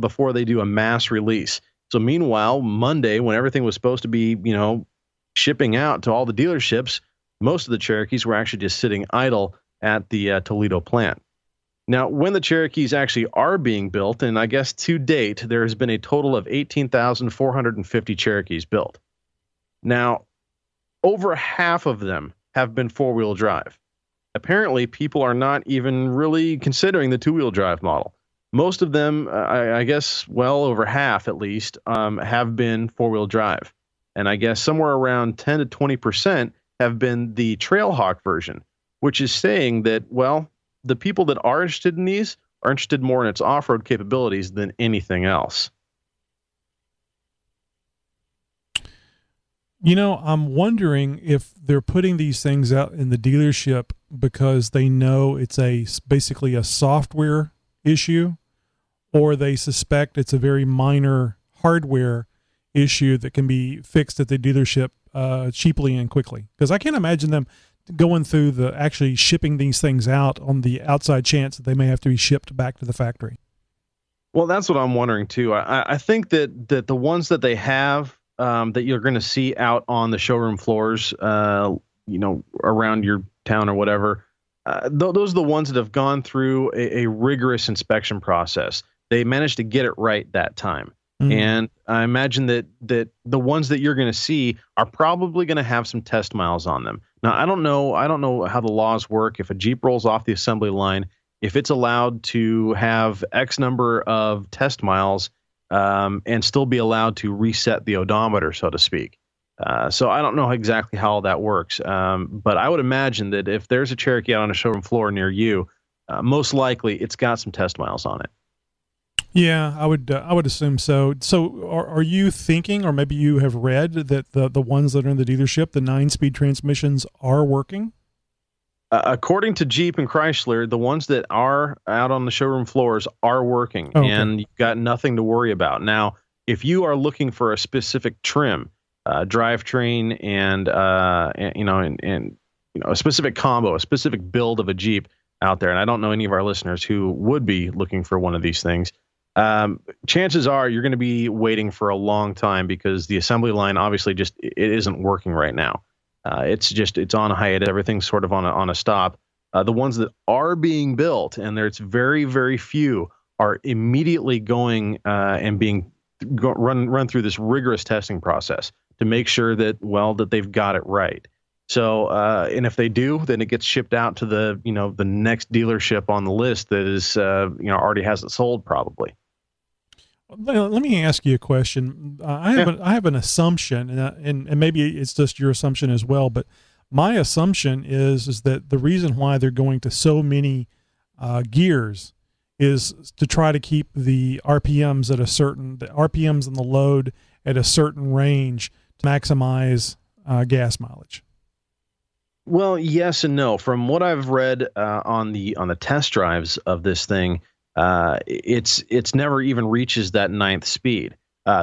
before they do a mass release. So meanwhile, Monday, when everything was supposed to be, shipping out to all the dealerships, most of the Cherokees were actually just sitting idle at the Toledo plant. Now, when the Cherokees actually are being built, and I guess to date, there has been a total of 18,450 Cherokees built. Now, over half of them have been 4-wheel drive. Apparently, people are not even really considering the 2-wheel drive model. Most of them, I guess, well over half at least, have been 4-wheel drive. And I guess somewhere around 10 to 20% have been the Trailhawk version, which is saying that, well, the people that are interested in these are interested more in its off-road capabilities than anything else. I'm wondering if they're putting these things out in the dealership because they know it's basically a software issue, or they suspect it's a very minor hardware issue that can be fixed at the dealership cheaply and quickly. Because I can't imagine them going through actually shipping these things out on the outside chance that they may have to be shipped back to the factory. Well, that's what I'm wondering too. I think that the ones that they have that you're going to see out on the showroom floors, around your town or whatever, those are the ones that have gone through a rigorous inspection process. They managed to get it right that time. And I imagine that the ones that you're going to see are probably going to have some test miles on them. Now, I don't know how the laws work. If a Jeep rolls off the assembly line, if it's allowed to have X number of test miles and still be allowed to reset the odometer, so to speak. So I don't know exactly how all that works. But I would imagine that if there's a Cherokee out on a showroom floor near you, most likely it's got some test miles on it. Yeah, I would assume so. So are you thinking, or maybe you have read, that the ones that are in the dealership, the 9-speed transmissions, are working? According to Jeep and Chrysler, the ones that are out on the showroom floors are working, and you've got nothing to worry about. Now, if you are looking for a specific trim, drivetrain, and a specific combo, a specific build of a Jeep out there, and I don't know any of our listeners who would be looking for one of these things, chances are you're going to be waiting for a long time because the assembly line obviously it isn't working right now. It's on a hiatus. Everything's sort of on a stop. The ones that are being built, and it's very, very few, are immediately going and being run through this rigorous testing process to make sure that they've got it right. So, and if they do, then it gets shipped out to the next dealership on the list that is already has it sold probably. Let me ask you a question. I have an assumption, and maybe it's just your assumption as well, but my assumption is that the reason why they're going to so many gears is to try to keep the RPMs and the load at a certain range to maximize gas mileage. Well, yes and no. From what I've read on the test drives of this thing, it's never even reaches that 9th speed.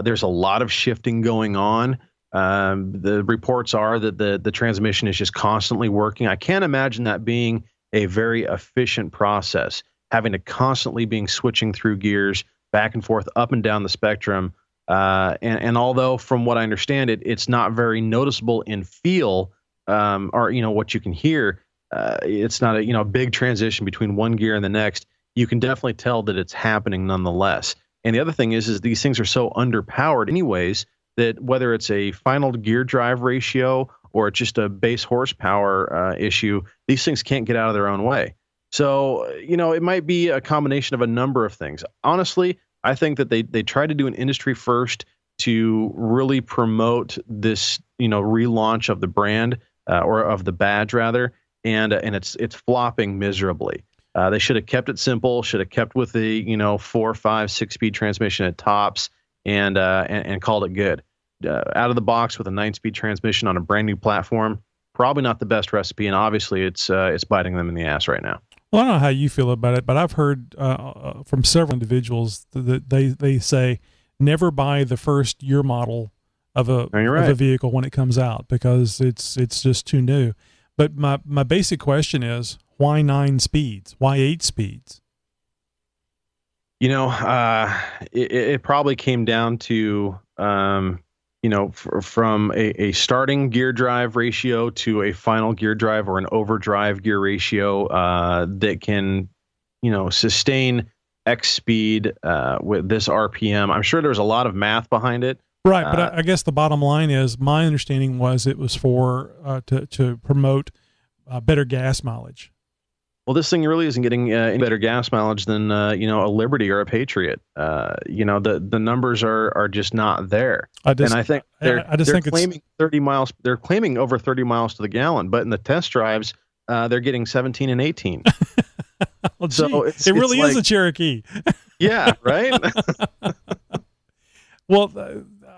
There's a lot of shifting going on. The reports are that the transmission is just constantly working. I can't imagine that being a very efficient process, having to constantly being switching through gears back and forth, up and down the spectrum. And although from what I understand it's not very noticeable in feel, or what you can hear, it's not a big transition between one gear and the next. You can definitely tell that it's happening nonetheless. And the other thing is these things are so underpowered anyways that whether it's a final gear drive ratio or it's just a base horsepower issue, these things can't get out of their own way. So, it might be a combination of a number of things. Honestly, I think that they try to do an industry first to really promote this, relaunch of the brand or of the badge rather, and it's flopping miserably. They should have kept it simple, should have kept with the 4, 5, 6-speed transmission at tops, and called it good. Out of the box with a 9-speed transmission on a brand new platform, probably not the best recipe, and obviously it's biting them in the ass right now. Well, I don't know how you feel about it, but I've heard from several individuals that they say never buy the first year model of a vehicle when it comes out because it's just too new. But my basic question is, why 9 speeds? Why 8 speeds? It probably came down to, from a starting gear drive ratio to a final gear drive or an overdrive gear ratio that can, sustain X speed with this RPM. I'm sure there's a lot of math behind it. Right, but I guess the bottom line is my understanding was it was for to promote better gas mileage. Well, this thing really isn't getting any better gas mileage than a Liberty or a Patriot. The numbers are just not there. I think they're claiming 30 miles. They're claiming over 30 miles to the gallon, but in the test drives, they're getting 17 and 18. Well, so it really is a Cherokee. Yeah, right. Well,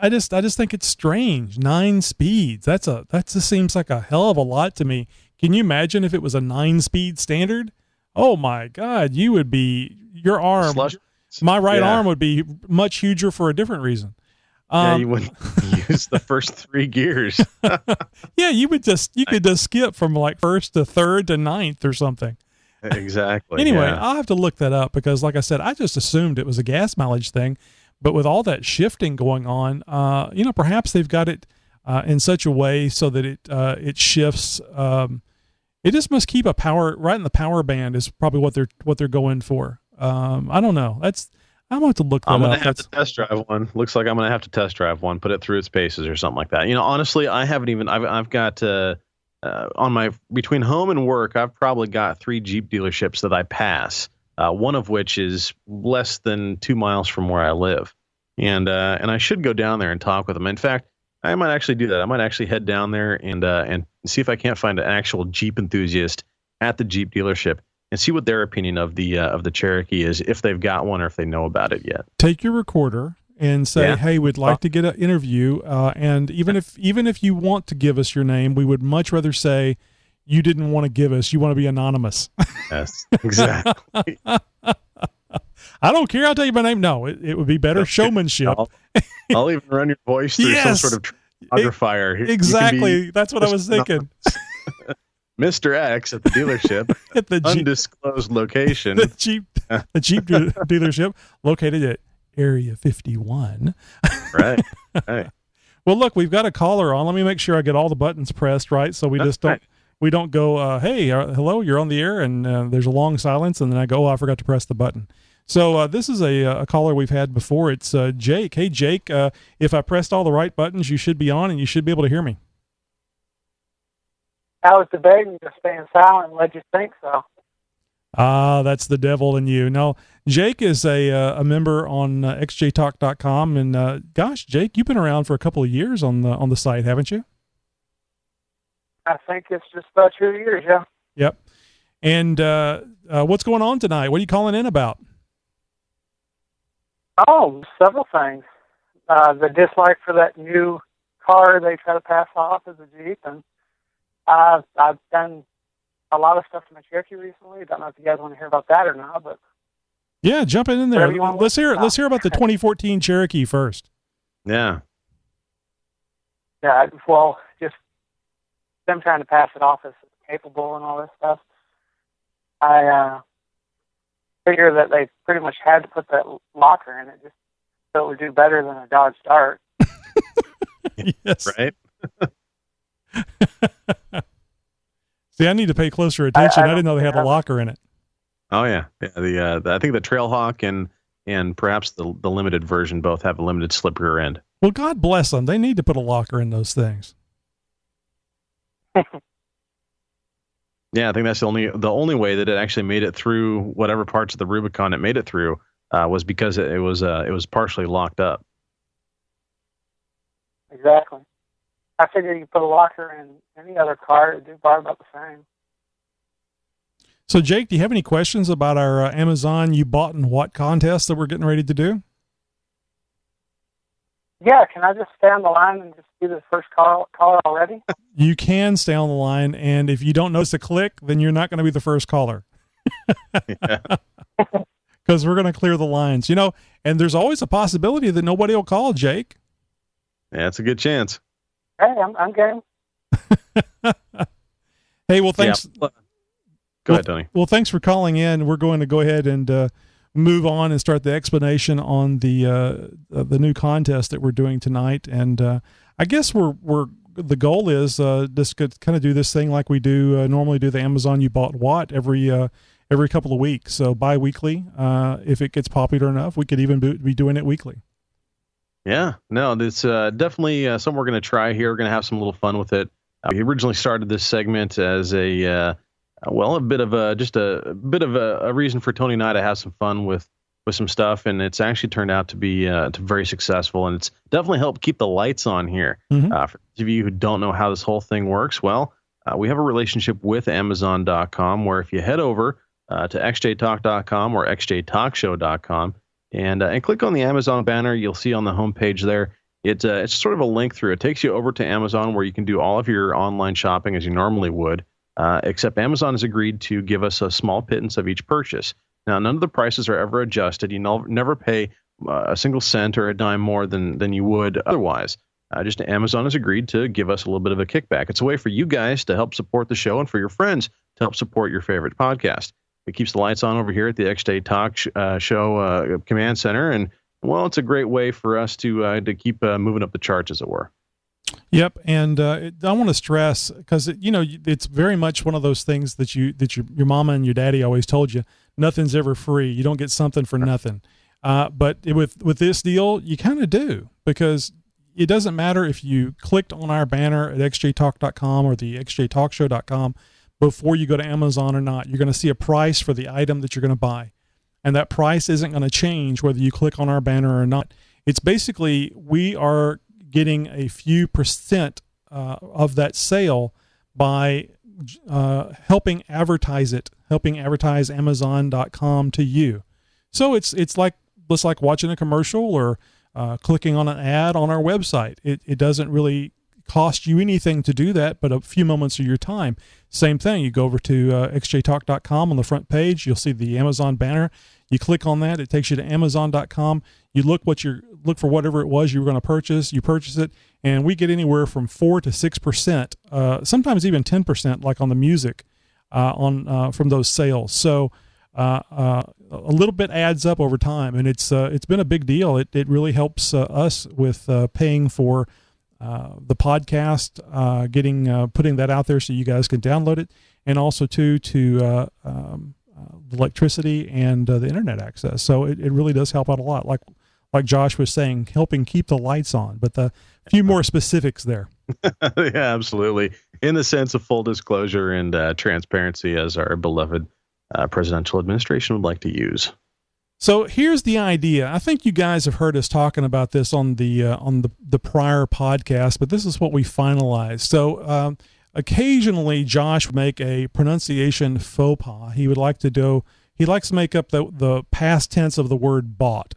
I just think it's strange. 9 speeds. That just seems like a hell of a lot to me. Can you imagine if it was a 9-speed standard? Oh my God, your arm, my right arm would be much huger for a different reason. You wouldn't use the first 3 gears. Yeah, you could just skip from like first to third to ninth or something. Exactly. Anyway, I'll have to look that up because like I said, I just assumed it was a gas mileage thing. But with all that shifting going on, perhaps they've got it in such a way so that it shifts. It just must keep a power right in the power band is probably what they're going for. I don't know. I'm going to have to look that up. I'm going to have to test drive one. Looks like I'm going to have to test drive one, put it through its paces or something like that. Honestly, I haven't even. I've got on my between home and work. I've probably got 3 Jeep dealerships that I pass. One of which is less than 2 miles from where I live, and I should go down there and talk with them. In fact, I might actually do that. I might actually head down there and see if I can't find an actual Jeep enthusiast at the Jeep dealership and see what their opinion of the Cherokee is, if they've got one or if they know about it yet. Take your recorder and say, "Hey, we'd like to get an interview." And even if you want to give us your name, we would much rather say you didn't want to give us. You want to be anonymous. Yes, exactly. I don't care. I'll tell you my name. No, it would be better showmanship. I'll even run your voice through some sort of photographer. Exactly. That's what I was thinking. Mr. X at the dealership at the undisclosed location. The Jeep dealership located at Area 51. Right. Well, look, we've got a caller on. Let me make sure I get all the buttons pressed right, so we don't go, hey, hello, you're on the air, and there's a long silence, and then I go, I forgot to press the button. So this is a caller we've had before. It's Jake. Hey, Jake, if I pressed all the right buttons, you should be on, and you should be able to hear me. I was debating just staying silent and let you think so. That's the devil in you. No, Jake is a member on xjtalk.com, and gosh, Jake, you've been around for a couple of years on the site, haven't you? I think it's just about 2 years, yeah. Yep. And what's going on tonight? What are you calling in about? Oh, several things. The dislike for that new car they try to pass off as a Jeep, and I've done a lot of stuff to my Cherokee recently. Don't know if you guys want to hear about that or not, but yeah, jump in there. Let's hear about the 2014 Cherokee first. Yeah. Yeah. Well, just them trying to pass it off as capable and all this stuff. I figure that they pretty much had to put that locker in it just so it would do better than a Dodge Dart. Yes. Right. See, I need to pay closer attention. I didn't know they had a locker in it. Oh yeah, I think the Trailhawk and perhaps the limited version both have a limited slip rear end. Well, God bless them. They need to put a locker in those things. Yeah, I think that's the only way that it actually made it through whatever parts of the Rubicon it made it through was because it was partially locked up. Exactly. I figured you put a locker in any other car, it'd do about the same. So, Jake, do you have any questions about our Amazon You Bought and What contest that we're getting ready to do? Yeah, can I just stay on the line and just do the first caller already? You can stay on the line, and if you don't notice a click, then you're not going to be the first caller. Because we're going to clear the lines, and there's always a possibility that nobody will call, Jake. Yeah, it's a good chance. Hey, I'm game. Hey, well, thanks. Yeah. Go ahead, Tony. Well, thanks for calling in. We're going to go ahead and move on and start the explanation on the new contest that we're doing tonight. And I guess the goal is just to kind of do this thing like we do normally do the Amazon You Bought What every couple of weeks. So bi-weekly, if it gets popular enough, we could even be doing it weekly. Yeah, no, it's definitely something we're going to try here. We're going to have some little fun with it. We originally started this segment as a bit of a reason for Tony and I to have some fun with some stuff, and it's actually turned out to be very successful, and it's definitely helped keep the lights on here. Mm-hmm. For those of you who don't know how this whole thing works, well, we have a relationship with Amazon.com, where if you head over to xjtalk.com or xjtalkshow.com, and click on the Amazon banner, you'll see on the homepage there, it's sort of a link through. It takes you over to Amazon where you can do all of your online shopping as you normally would, except Amazon has agreed to give us a small pittance of each purchase. Now, none of the prices are ever adjusted. You never pay a single cent or a dime more than you would otherwise. Just Amazon has agreed to give us a little bit of a kickback. It's a way for you guys to help support the show and for your friends to help support your favorite podcast. It keeps the lights on over here at the XJ Talk Show Command Center, and Well, it's a great way for us to keep moving up the charts, as it were. Yep, and I want to stress, because it's very much one of those things that your mama and your daddy always told you: nothing's ever free. You don't get something for nothing. But with this deal, you kind of do, because it doesn't matter if you clicked on our banner at xjtalk.com or the xjtalkshow.com before you go to Amazon or not. You're going to see a price for the item that you're going to buy, and that price isn't going to change whether you click on our banner or not. It's basically, we are getting a few percent of that sale by helping advertise Amazon.com to you. So it's like watching a commercial or clicking on an ad on our website. It doesn't really cost you anything to do that, but a few moments of your time. Same thing. You go over to xjtalk.com. On the front page, you'll see the Amazon banner. You click on that, it takes you to Amazon.com. You look for whatever it was you were going to purchase. You purchase it, and we get anywhere from 4 to 6%, sometimes even 10%, like on the music, from those sales. So a little bit adds up over time, and it's been a big deal. It really helps us with paying for the podcast, putting that out there so you guys can download it, and also to the electricity and the internet access. So it really does help out a lot. Like Josh was saying, helping keep the lights on, but a few more specifics there. Yeah, absolutely. In the sense of full disclosure and transparency, as our beloved presidential administration would like to use. So here's the idea. I think you guys have heard us talking about this on the prior podcast, but this is what we finalized. So occasionally Josh would make a pronunciation faux pas. He likes to make up the past tense of the word bought.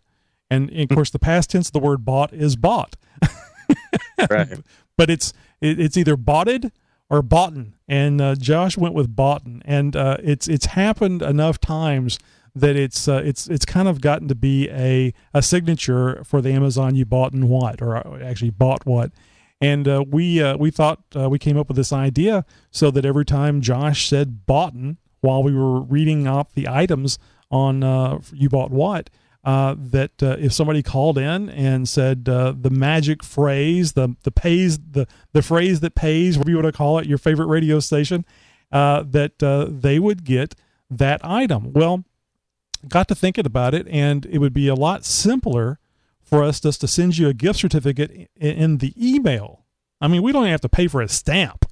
And of course the past tense of the word bought is bought. Right. But it's either boughted or boughten. And Josh went with boughten. And it's happened enough times that it's kind of gotten to be a signature for the Amazon You Bought and What, or actually Bought What. And we thought we came up with this idea so that every time Josh said boughten while we were reading off the items on You Bought What, that if somebody called in and said the magic phrase, the phrase that pays, whatever you want to call it, your favorite radio station, that they would get that item. Well, got to thinking about it, and it would be a lot simpler for us just to send you a gift certificate in the email. I mean, we don't even have to pay for a stamp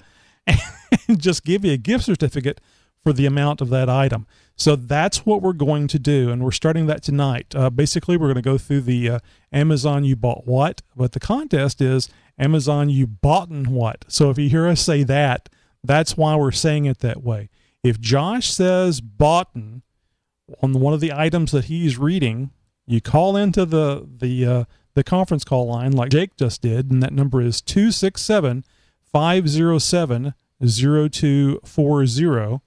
and just give you a gift certificate for the amount of that item. So that's what we're going to do, and we're starting that tonight. Basically, we're going to go through the Amazon You Bought What, but the contest is Amazon You Boughten What. So if you hear us say that, that's why we're saying it that way. If Josh says boughten on one of the items that he's reading, you call into the conference call line like Jake just did, and that number is 267-507-0240.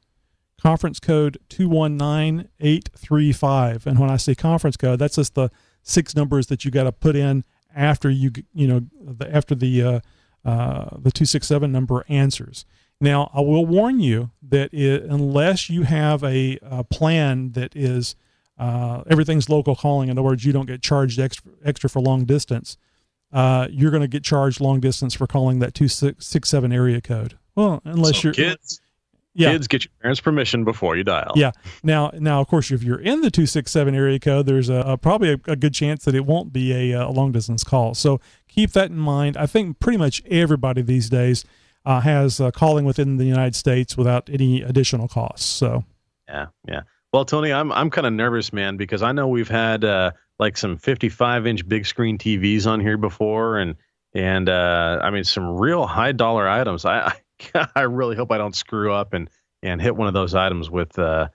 Conference code 219835. And when I say conference code, that's just the 6 numbers that you got to put in after after the 267 number answers. Now, I will warn you that unless you have a plan that is everything's local calling, in other words, you don't get charged extra for long distance, you're going to get charged long distance for calling that 267 area code. Well, unless you're kids. Yeah. Kids, get your parents' permission before you dial. Yeah. Now, of course, if you're in the 267 area code, there's probably a good chance that it won't be a long-distance call. So keep that in mind. I think pretty much everybody these days has calling within the United States without any additional costs. So. Yeah. Well, Tony, I'm kind of nervous, man, because I know we've had like some 55-inch big screen TVs on here before, and I mean some real high-dollar items. I really hope I don't screw up and hit one of those items with the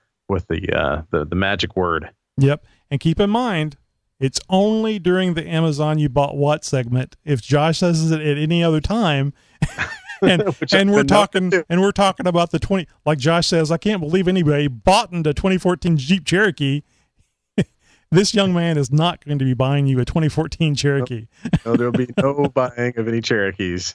magic word. Yep. And keep in mind, it's only during the Amazon You Bought What segment. If Josh says it at any other time, and we're talking about the 20, like Josh says, I can't believe anybody bought into 2014 Jeep Cherokee. This young man is not going to be buying you a 2014 Cherokee. No, there'll be no buying of any Cherokees.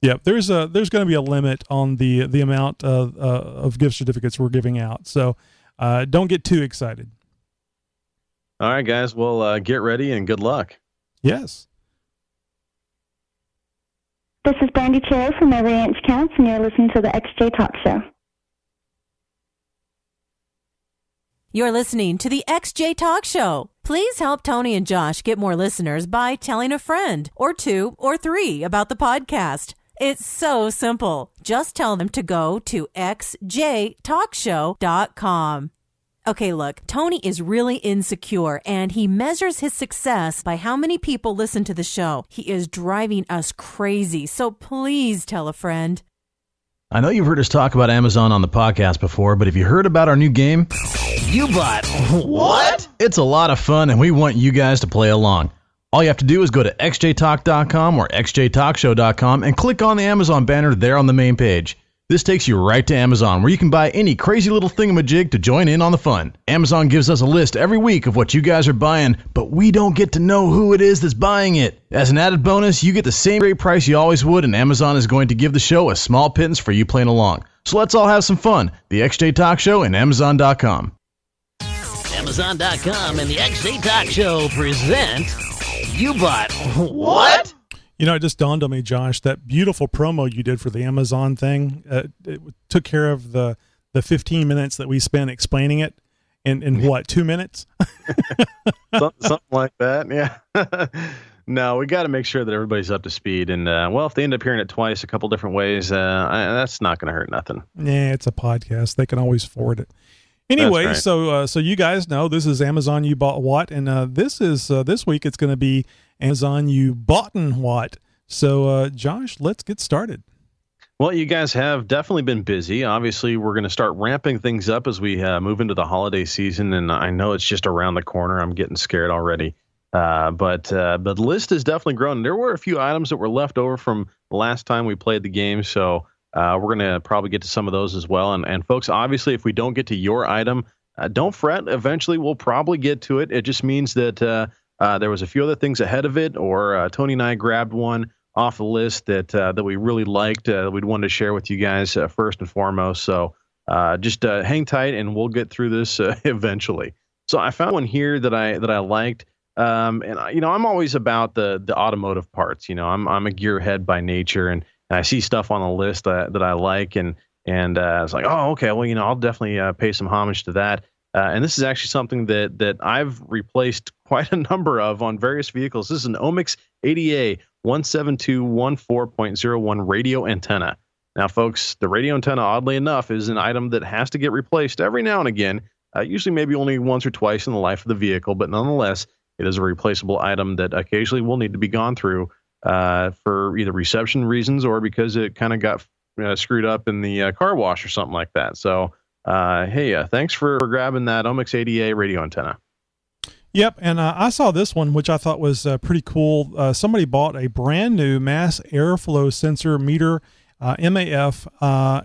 Yep, there's going to be a limit on the amount of gift certificates we're giving out. So don't get too excited. All right, guys. Well, get ready and good luck. Yes. This is Brandy Cherry from Every Inch Counts, and you're listening to the XJ Talk Show. You're listening to the XJ Talk Show. Please help Tony and Josh get more listeners by telling a friend or 2 or 3 about the podcast. It's so simple. Just tell them to go to xjtalkshow.com. Okay, look, Tony is really insecure, and he measures his success by how many people listen to the show. He is driving us crazy, so please tell a friend. I know you've heard us talk about Amazon on the podcast before, but have you heard about our new game? You bought what? It's a lot of fun, and we want you guys to play along. All you have to do is go to xjtalk.com or xjtalkshow.com and click on the Amazon banner there on the main page. This takes you right to Amazon, where you can buy any crazy little thingamajig to join in on the fun. Amazon gives us a list every week of what you guys are buying, but we don't get to know who it is that's buying it. As an added bonus, you get the same great price you always would, and Amazon is going to give the show a small pittance for you playing along. So let's all have some fun. The XJ Talk Show and Amazon.com. Amazon.com and the XJ Talk Show present You Bought What? You know, it just dawned on me, Josh, that beautiful promo you did for the Amazon thing, it took care of the 15 minutes that we spent explaining it in what, 2 minutes? Something like that, yeah. No, we got to make sure that everybody's up to speed. And, well, if they end up hearing it twice a couple different ways, that's not going to hurt nothing. Yeah, it's a podcast. They can always forward it. Anyway, right. so you guys know this is Amazon You Bought What, and this week it's going to be Amazon You Boughten What. So, Josh, let's get started. Well, you guys have definitely been busy. Obviously, we're going to start ramping things up as we move into the holiday season, and I know it's just around the corner. I'm getting scared already. But the list has definitely grown. There were a few items that were left over from the last time we played the game, so we're going to probably get to some of those as well. And folks, obviously, if we don't get to your item, don't fret. Eventually, we'll probably get to it. It just means that there was a few other things ahead of it, or Tony and I grabbed one off the list that we really liked. We'd wanted to share with you guys first and foremost. So just hang tight, and we'll get through this eventually. So I found one here that I liked. And I'm always about the automotive parts. I'm a gearhead by nature, and I see stuff on the list that I like, and I was like, oh, okay, well, I'll definitely pay some homage to that. And this is actually something that I've replaced quite a number of on various vehicles. This is an Omix ADA 17214.01 radio antenna. Now, folks, the radio antenna, oddly enough, is an item that has to get replaced every now and again, usually maybe only once or twice in the life of the vehicle, but nonetheless, it is a replaceable item that occasionally will need to be gone through for either reception reasons or because it kind of got screwed up in the car wash or something like that. So, hey, thanks for grabbing that Omix ADA radio antenna. Yep, and I saw this one, which I thought was pretty cool. Somebody bought a brand new mass airflow sensor meter, MAF,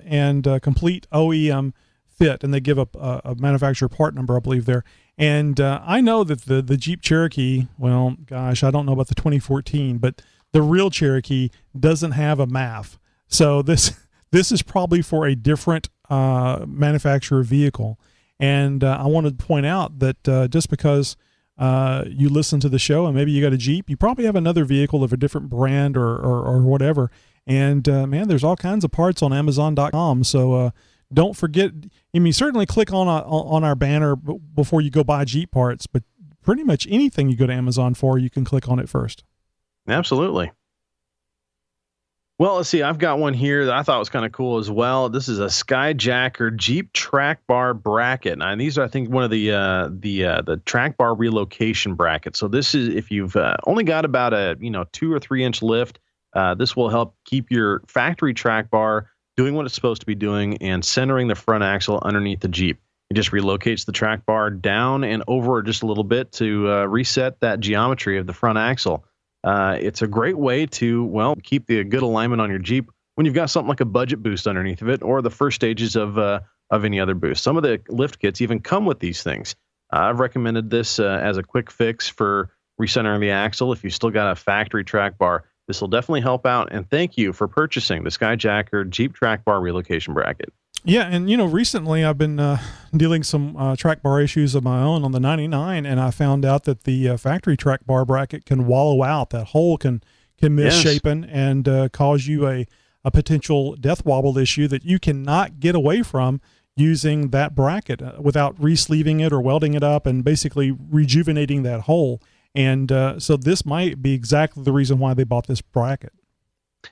and complete OEM fit, and they give a manufacturer part number, I believe, there. And I know that the Jeep Cherokee, well, gosh, I don't know about the 2014, but the real Cherokee doesn't have a MAF. So this is probably for a different manufacturer vehicle. And I wanted to point out that just because you listen to the show and maybe you got a Jeep, you probably have another vehicle of a different brand or whatever. And man, there's all kinds of parts on Amazon.com. So don't forget. I mean, certainly click on our banner before you go buy Jeep parts, but pretty much anything you go to Amazon for, you can click on it first. Absolutely. Well, let's see. I've got one here that I thought was kind of cool as well. This is a Skyjacker Jeep track bar bracket. Now, these are, I think, one of the track bar relocation brackets. So this is if you've only got about a 2 or 3 inch lift. This will help keep your factory track bar doing what it's supposed to be doing and centering the front axle underneath the Jeep. It just relocates the track bar down and over just a little bit to reset that geometry of the front axle. It's a great way to, well, keep the good alignment on your Jeep when you've got something like a budget boost underneath of it or the first stages of any other boost. Some of the lift kits even come with these things. I've recommended this as a quick fix for recentering the axle. If you still got a factory track bar, this will definitely help out. And thank you for purchasing the Skyjacker Jeep track bar relocation bracket. Yeah, and recently I've been dealing some track bar issues of my own on the 99, and I found out that the factory track bar bracket can wallow out. That hole can misshapen and cause you a potential death wobble issue that you cannot get away from using that bracket without re-sleeving it or welding it up and basically rejuvenating that hole. And so this might be exactly the reason why they bought this bracket.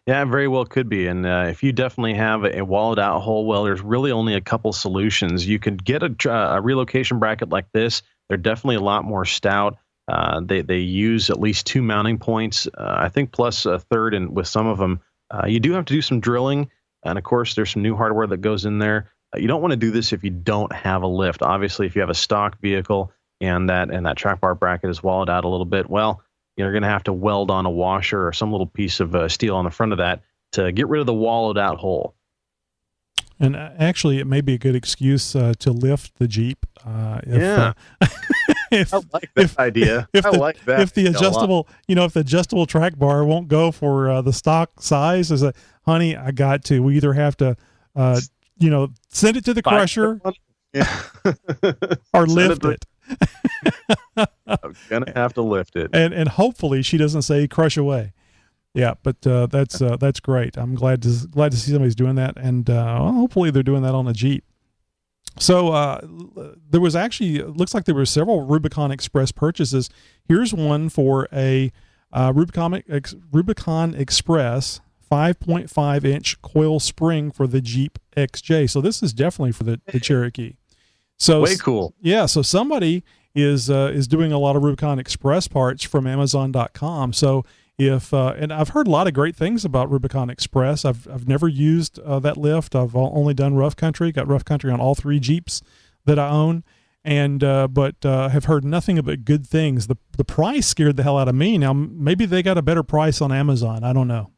Yeah, very well could be. And if you definitely have a wallowed out hole, well, there's really only a couple solutions. You could get a relocation bracket like this. They're definitely a lot more stout. They use at least 2 mounting points, I think, plus a third. And with some of them, you do have to do some drilling. And of course, there's some new hardware that goes in there. You don't want to do this if you don't have a lift. Obviously, if you have a stock vehicle and that track bar bracket is wallowed out a little bit, well, you're going to have to weld on a washer or some little piece of steel on the front of that to get rid of the wallowed out hole. And actually, it may be a good excuse to lift the Jeep. I like that idea. I like that. If the adjustable, if the adjustable track bar won't go for the stock size, is honey, I got to. We either have to, send it to the crusher, or lift it. I'm gonna have to lift it, and hopefully she doesn't say crush away. Yeah, but that's great. I'm glad to see somebody's doing that, and hopefully they're doing that on a Jeep. So there was actually, it looks like there were several Rubicon Express purchases. Here's one for a Rubicon Express 5.5 inch coil spring for the Jeep XJ. So this is definitely for the Cherokee. So way cool. Yeah. So somebody is doing a lot of Rubicon Express parts from Amazon.com. So if and I've heard a lot of great things about Rubicon Express. I've never used that lift. I've only done rough country. Got rough country on all 3 Jeeps that I own, and but have heard nothing but good things. The price scared the hell out of me. Now maybe they got a better price on Amazon. I don't know.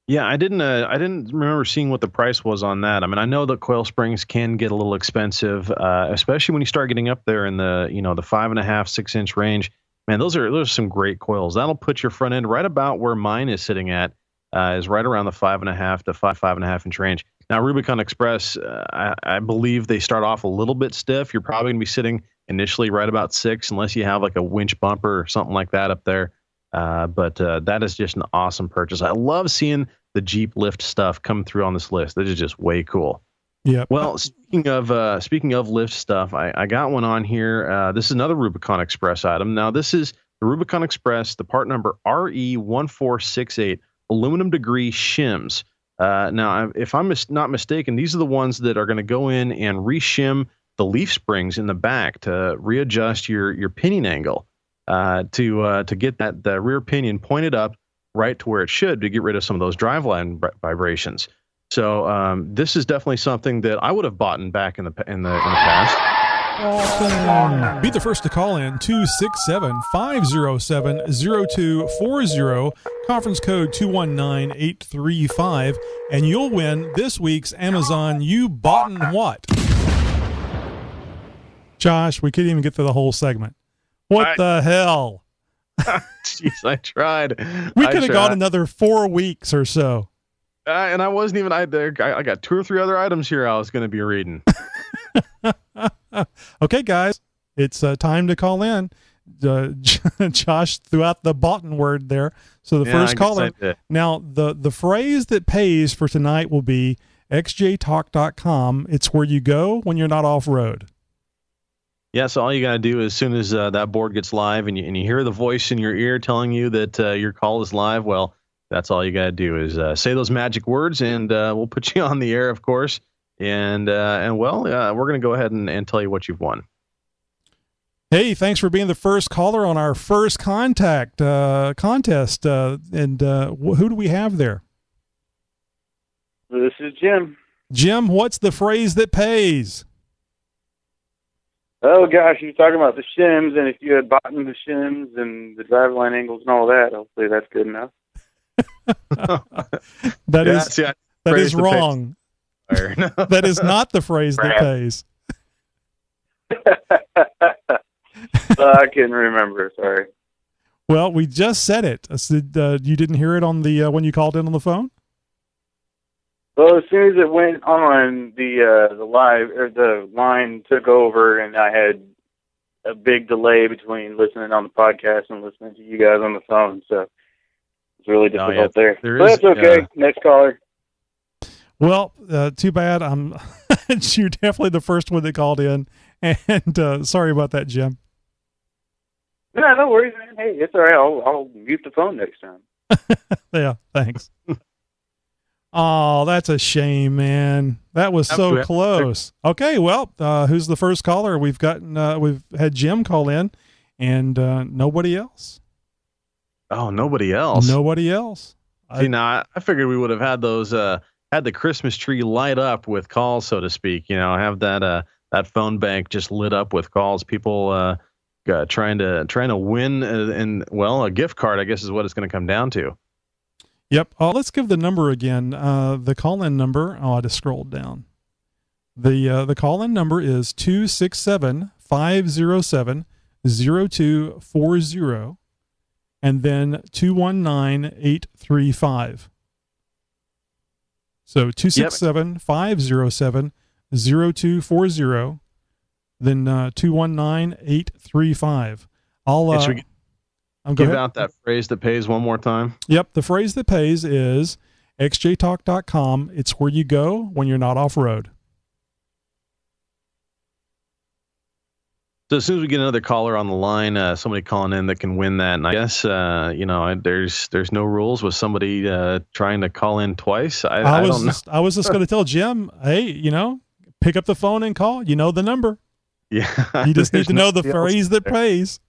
Yeah, I didn't remember seeing what the price was on that. I mean, I know that coil springs can get a little expensive, especially when you start getting up there in the the 5.5, 6 inch range. Man, those are some great coils. That'll put your front end right about where mine is sitting at, is right around the 5.5 to 5.5 inch range. Now, Rubicon Express, I believe they start off a little bit stiff. You're probably going to be sitting initially right about 6, unless you have like a winch bumper or something like that up there. But that is just an awesome purchase. I love seeing the Jeep lift stuff come through on this list. That is just way cool. Yeah. Well, speaking of lift stuff, I got one on here. This is another Rubicon Express item. Now, this is the Rubicon Express, the part number RE1468, aluminum degree shims. Now, if I'm not mistaken, these are the ones that are going to go in and reshim the leaf springs in the back to readjust your pinion angle, to get the rear pinion pointed up right to where it should, to get rid of some of those driveline vibrations. So this is definitely something that I would have bought back in the past. Awesome. Be the first to call in 267-507-0240, conference code 219835, and you'll win this week's Amazon You Boughten What? Josh, we couldn't even get through the whole segment. What the hell? Jeez, I tried. We could have gone another 4 weeks or so. And I wasn't even I got 2 or 3 other items here I was going to be reading. Okay, guys, it's time to call in. Josh threw out the boughten word there. So the first caller. Now, the phrase that pays for tonight will be xjtalk.com. It's where you go when you're not off-road. Yeah, so all you got to do as soon as that board gets live and you hear the voice in your ear telling you that your call is live, well, that's all you got to do is say those magic words, and we'll put you on the air, of course. And we're going to go ahead and tell you what you've won. Hey, thanks for being the first caller on our first contest. And who do we have there? This is Jim. Jim, what's the phrase that pays? Oh, gosh, you're talking about the shims, and if you had bought the shims and the driveline angles and all that, hopefully that's good enough. That is wrong. That is not the phrase that pays. I couldn't remember. Sorry. Well, we just said it. I said, you didn't hear it on the when you called in on the phone? Well, as soon as it went on, the line took over, and I had a big delay between listening on the podcast and listening to you guys on the phone. So it's really difficult there. But that's okay. Next caller. Well, too bad. You're definitely the first one that called in, and sorry about that, Jim. No worries, man. Hey, it's all right. I'll mute the phone next time. Yeah, thanks. Oh, that's a shame, man. That was so close. Okay, well, who's the first caller? We've had Jim call in, and nobody else. Oh, nobody else. Nobody else. I figured we would have had those had the Christmas tree light up with calls, so to speak. Have that phone bank just lit up with calls. People trying to win a gift card, I guess, is what it's going to come down to. Yep. Let's give the number again. The call-in number. Oh, I just scrolled down. The call-in number is 267-507-0240, and then 219-835. So 267-507-0240, then 219-835. I'm give out that phrase that pays one more time. Yep. The phrase that pays is xjtalk.com. It's where you go when you're not off-road. So as soon as we get another caller on the line, somebody calling in that can win that, and I guess there's no rules with somebody trying to call in twice. I don't know. I was just going to tell Jim, hey, pick up the phone and call. You know the number. Yeah, you just need to know the phrase that pays.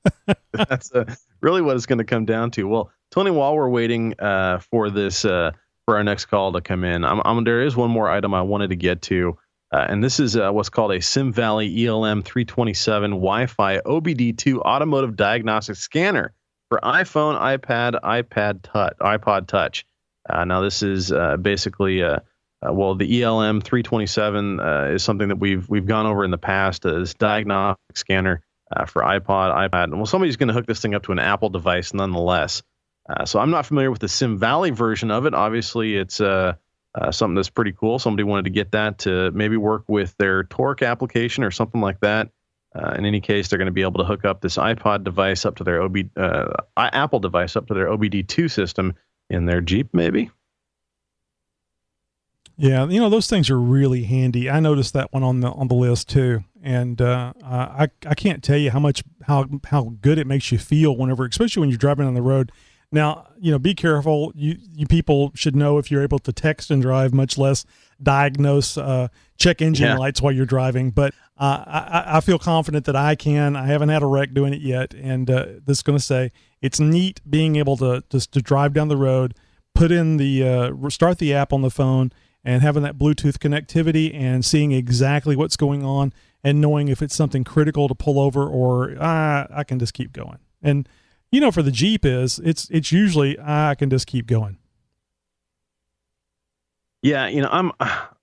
That's really what it's going to come down to. Well, Tony, while we're waiting for this for our next call to come in, there is one more item I wanted to get to. And this is what's called a Sim Valley ELM 327 Wi-Fi OBD2 automotive diagnostic scanner for iPhone, iPad, iPod Touch. Now, this is basically the ELM 327 is something that we've gone over in the past. This diagnostic scanner for iPod, iPad. Well, somebody's going to hook this thing up to an Apple device nonetheless. So I'm not familiar with the Sim Valley version of it. Obviously, it's something that's pretty cool. Somebody wanted to get that to maybe work with their Torque application or something like that. In any case, they're going to be able to hook up this iPod device up to their Apple device up to their OBD2 system in their Jeep, maybe. Yeah, those things are really handy. I noticed that one on the list too, and I can't tell you how good it makes you feel whenever, especially when you're driving on the road. Now, be careful. You people should know if you're able to text and drive, much less diagnose, check engine lights while you're driving. But I feel confident that I can. I haven't had a wreck doing it yet, and this is going to say it's neat being able to drive down the road, put in start the app on the phone, and having that Bluetooth connectivity and seeing exactly what's going on and knowing if it's something critical to pull over or I can just keep going. And for the Jeep it's usually I can just keep going. Yeah, I'm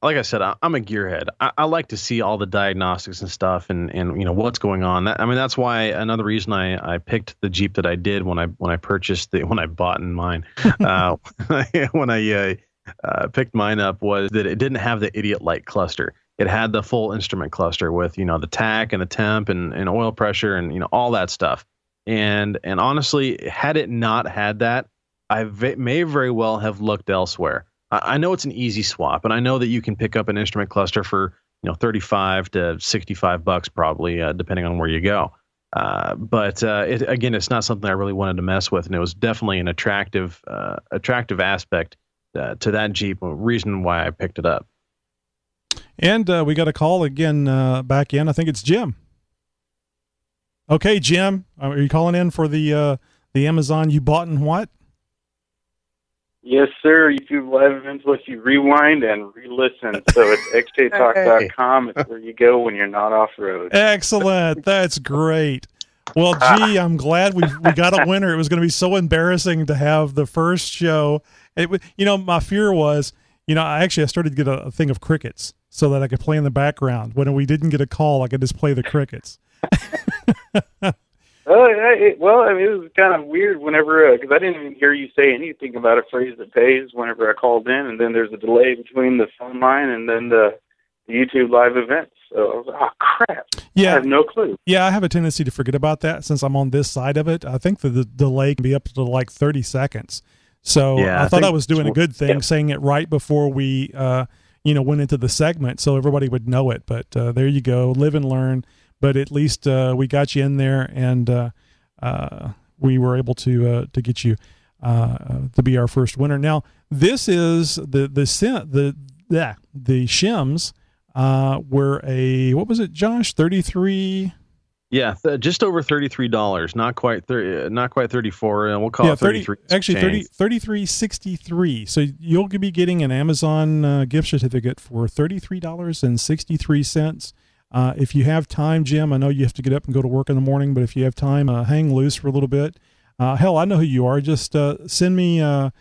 like I said, I'm a gearhead. I like to see all the diagnostics and stuff, and what's going on. That's why another reason I picked the Jeep that I did when I bought in mine. When I picked mine up was that it didn't have the idiot light cluster. It had the full instrument cluster with the tach and the temp and oil pressure and all that stuff. And honestly, had it not had that, I may very well have looked elsewhere. I know it's an easy swap, and I know that you can pick up an instrument cluster for $35 to $65 probably, depending on where you go. But it's not something I really wanted to mess with, and it was definitely an attractive aspect to that Jeep. Reason why I picked it up. And we got a call again back in. I think it's Jim. Okay, Jim, are you calling in for the Amazon you bought and what? Yes, sir. YouTube live events let you rewind and re-listen. So it's xjtalk.com. It's where you go when you're not off-road. Excellent. That's great. Well, gee, I'm glad we got a winner. It was going to be so embarrassing to have the first show. My fear was, I started to get a thing of crickets so that I could play in the background. When we didn't get a call, I could just play the crickets. Oh, yeah. it was kind of weird whenever, because I didn't even hear you say anything about a phrase that pays whenever I called in, and then there's a delay between the phone line and then the YouTube live event. So I was like, oh, crap. Yeah. I have no clue. Yeah, I have a tendency to forget about that since I'm on this side of it. I think the delay can be up to like 30 seconds. So Yeah, I thought I was doing a good thing saying it right before we, went into the segment so everybody would know it. But there you go. Live and learn. But at least we got you in there, and we were able to get you to be our first winner. Now, this is the shims were what was it, Josh? 33. Yeah, just over $33. Not quite 34. And we'll call it 33. Actually, 33.63. So you'll be getting an Amazon gift certificate for $33.63. If you have time, Jim, I know you have to get up and go to work in the morning, but if you have time, hang loose for a little bit. Hell, I know who you are. Just send me the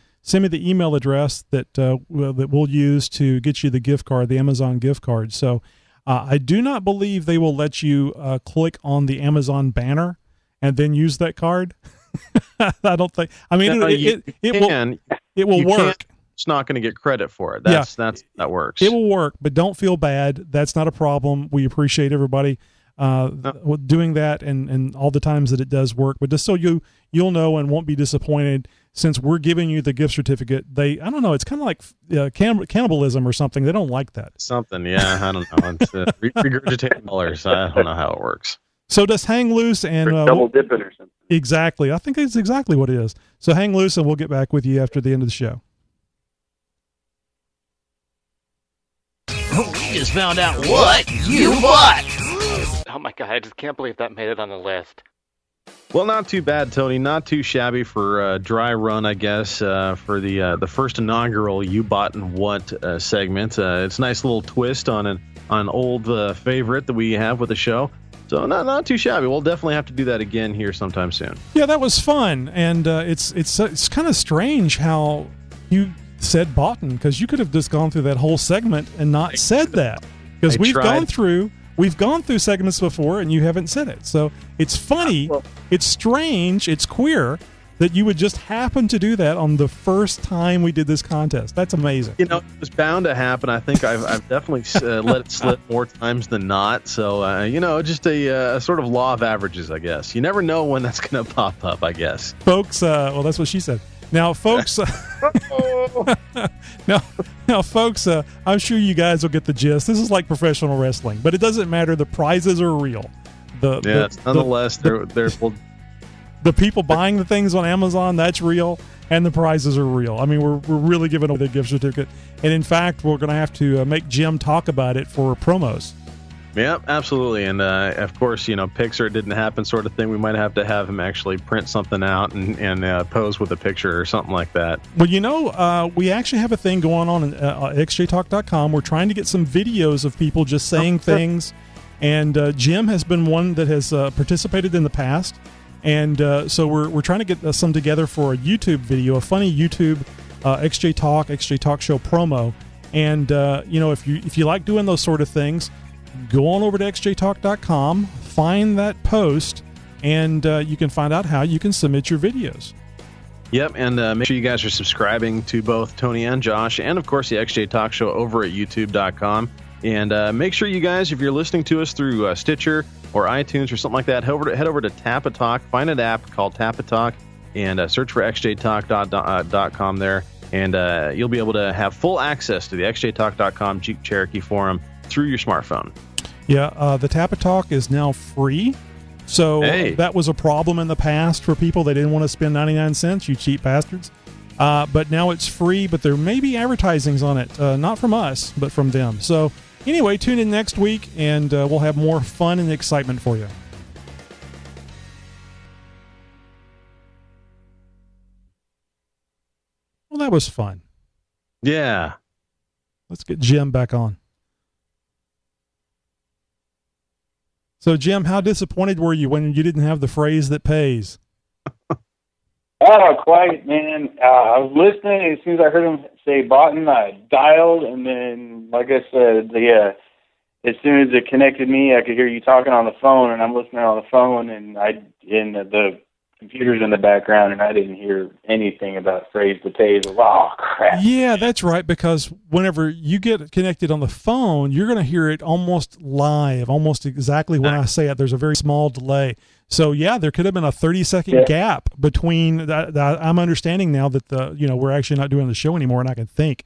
email address that we'll use to get you the gift card, the Amazon gift card. So I do not believe they will let you click on the Amazon banner and then use that card. I don't think. I mean, it will work. It's not going to get credit for it. That works. It will work, but don't feel bad. That's not a problem. We appreciate everybody doing that and all the times that it does work. But just so you'll know and won't be disappointed, since we're giving you the gift certificate, I don't know, it's kind of like cannibalism or something. They don't like that. Something, yeah, I don't know. It's regurgitating dollars. I don't know how it works. So just hang loose and double dipping or something. Exactly. I think that's exactly what it is. So hang loose and we'll get back with you after the end of the show. We just found out what you bought. Oh my God, I just can't believe that made it on the list. Well, not too bad, Tony. Not too shabby for a dry run, I guess, for the first inaugural You Bought and What segment. It's a nice little twist on an old favorite that we have with the show. So not too shabby. We'll definitely have to do that again here sometime soon. Yeah, that was fun, and it's kind of strange how you said boughten, because you could have just gone through that whole segment and not said that, because we've gone through segments before and you haven't said it. So it's funny, it's strange, it's queer that you would just happen to do that on the first time we did this contest. That's amazing. It was bound to happen. I think I've definitely let it slip more times than not. So just a sort of law of averages, I guess. You never know when that's going to pop up, I guess. Folks, well, that's what she said. Now, folks, folks, I'm sure you guys will get the gist. This is like professional wrestling, but it doesn't matter. The prizes are real. Nonetheless, they're the people buying the things on Amazon, that's real, and the prizes are real. I mean, we're really giving away the gift certificate, and in fact, we're going to have to make Jim talk about it for promos. Yeah, absolutely. And of course, picture it didn't happen sort of thing. We might have to have him actually print something out and pose with a picture or something like that. Well, we actually have a thing going on at xjtalk.com. We're trying to get some videos of people just saying things. And Jim has been one that has participated in the past. And so we're trying to get some together for a YouTube video, a funny YouTube XJ Talk Show promo. And, if you like doing those sort of things, go on over to xjtalk.com, find that post, and you can find out how you can submit your videos. Yep, and make sure you guys are subscribing to both Tony and Josh, and of course the XJ Talk Show over at youtube.com. And make sure you guys, if you're listening to us through Stitcher or iTunes or something like that, head over to Tap a Talk, find an app called Tap a Talk, and search for xjtalk.com there, and you'll be able to have full access to the xjtalk.com Jeep Cherokee forum through your smartphone. Yeah, the Tap a Talk is now free. So that was a problem in the past for people. They didn't want to spend 99 cents, you cheap bastards. But now it's free, but there may be advertisings on it. Not from us, but from them. So anyway, tune in next week, and we'll have more fun and excitement for you. Well, that was fun. Yeah. Let's get Jim back on. So, Jim, how disappointed were you when you didn't have the phrase that pays? Oh, quite, man. I was listening, and as soon as I heard him say boughten, I dialed, and then, like I said, the as soon as it connected me, I could hear you talking on the phone, and I'm listening on the phone, and the computer's in the background, and I didn't hear anything about phrase to page. Oh, crap. Yeah, that's right, because whenever you get connected on the phone, you're going to hear it almost live, almost exactly when I say it. There's a very small delay. So, yeah, there could have been a 30-second gap between that. I'm understanding now that we're actually not doing the show anymore, and I can think.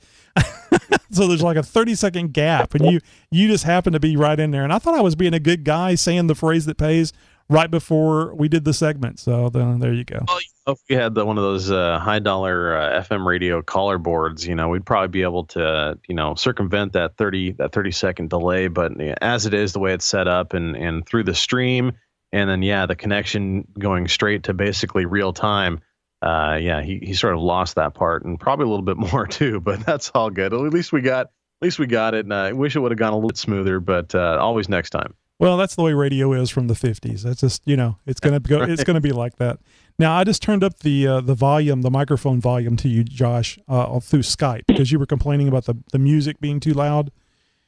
So there's like a 30-second gap, and you just happen to be right in there. And I thought I was being a good guy saying the phrase that pays right before we did the segment. So then there you go. Well, if we had one of those high dollar FM radio caller boards, we'd probably be able to, circumvent that 30-second delay. But as it is, the way it's set up and through the stream, and then the connection going straight to basically real time. He sort of lost that part, and probably a little bit more too. But that's all good. At least we got it. And I wish it would have gone a little bit smoother, but always next time. Well, that's the way radio is from the 50s. That's just, it's going to go. Right. It's going to be like that. Now, I just turned up the volume, the microphone volume to you, Josh, through Skype, because you were complaining about the music being too loud.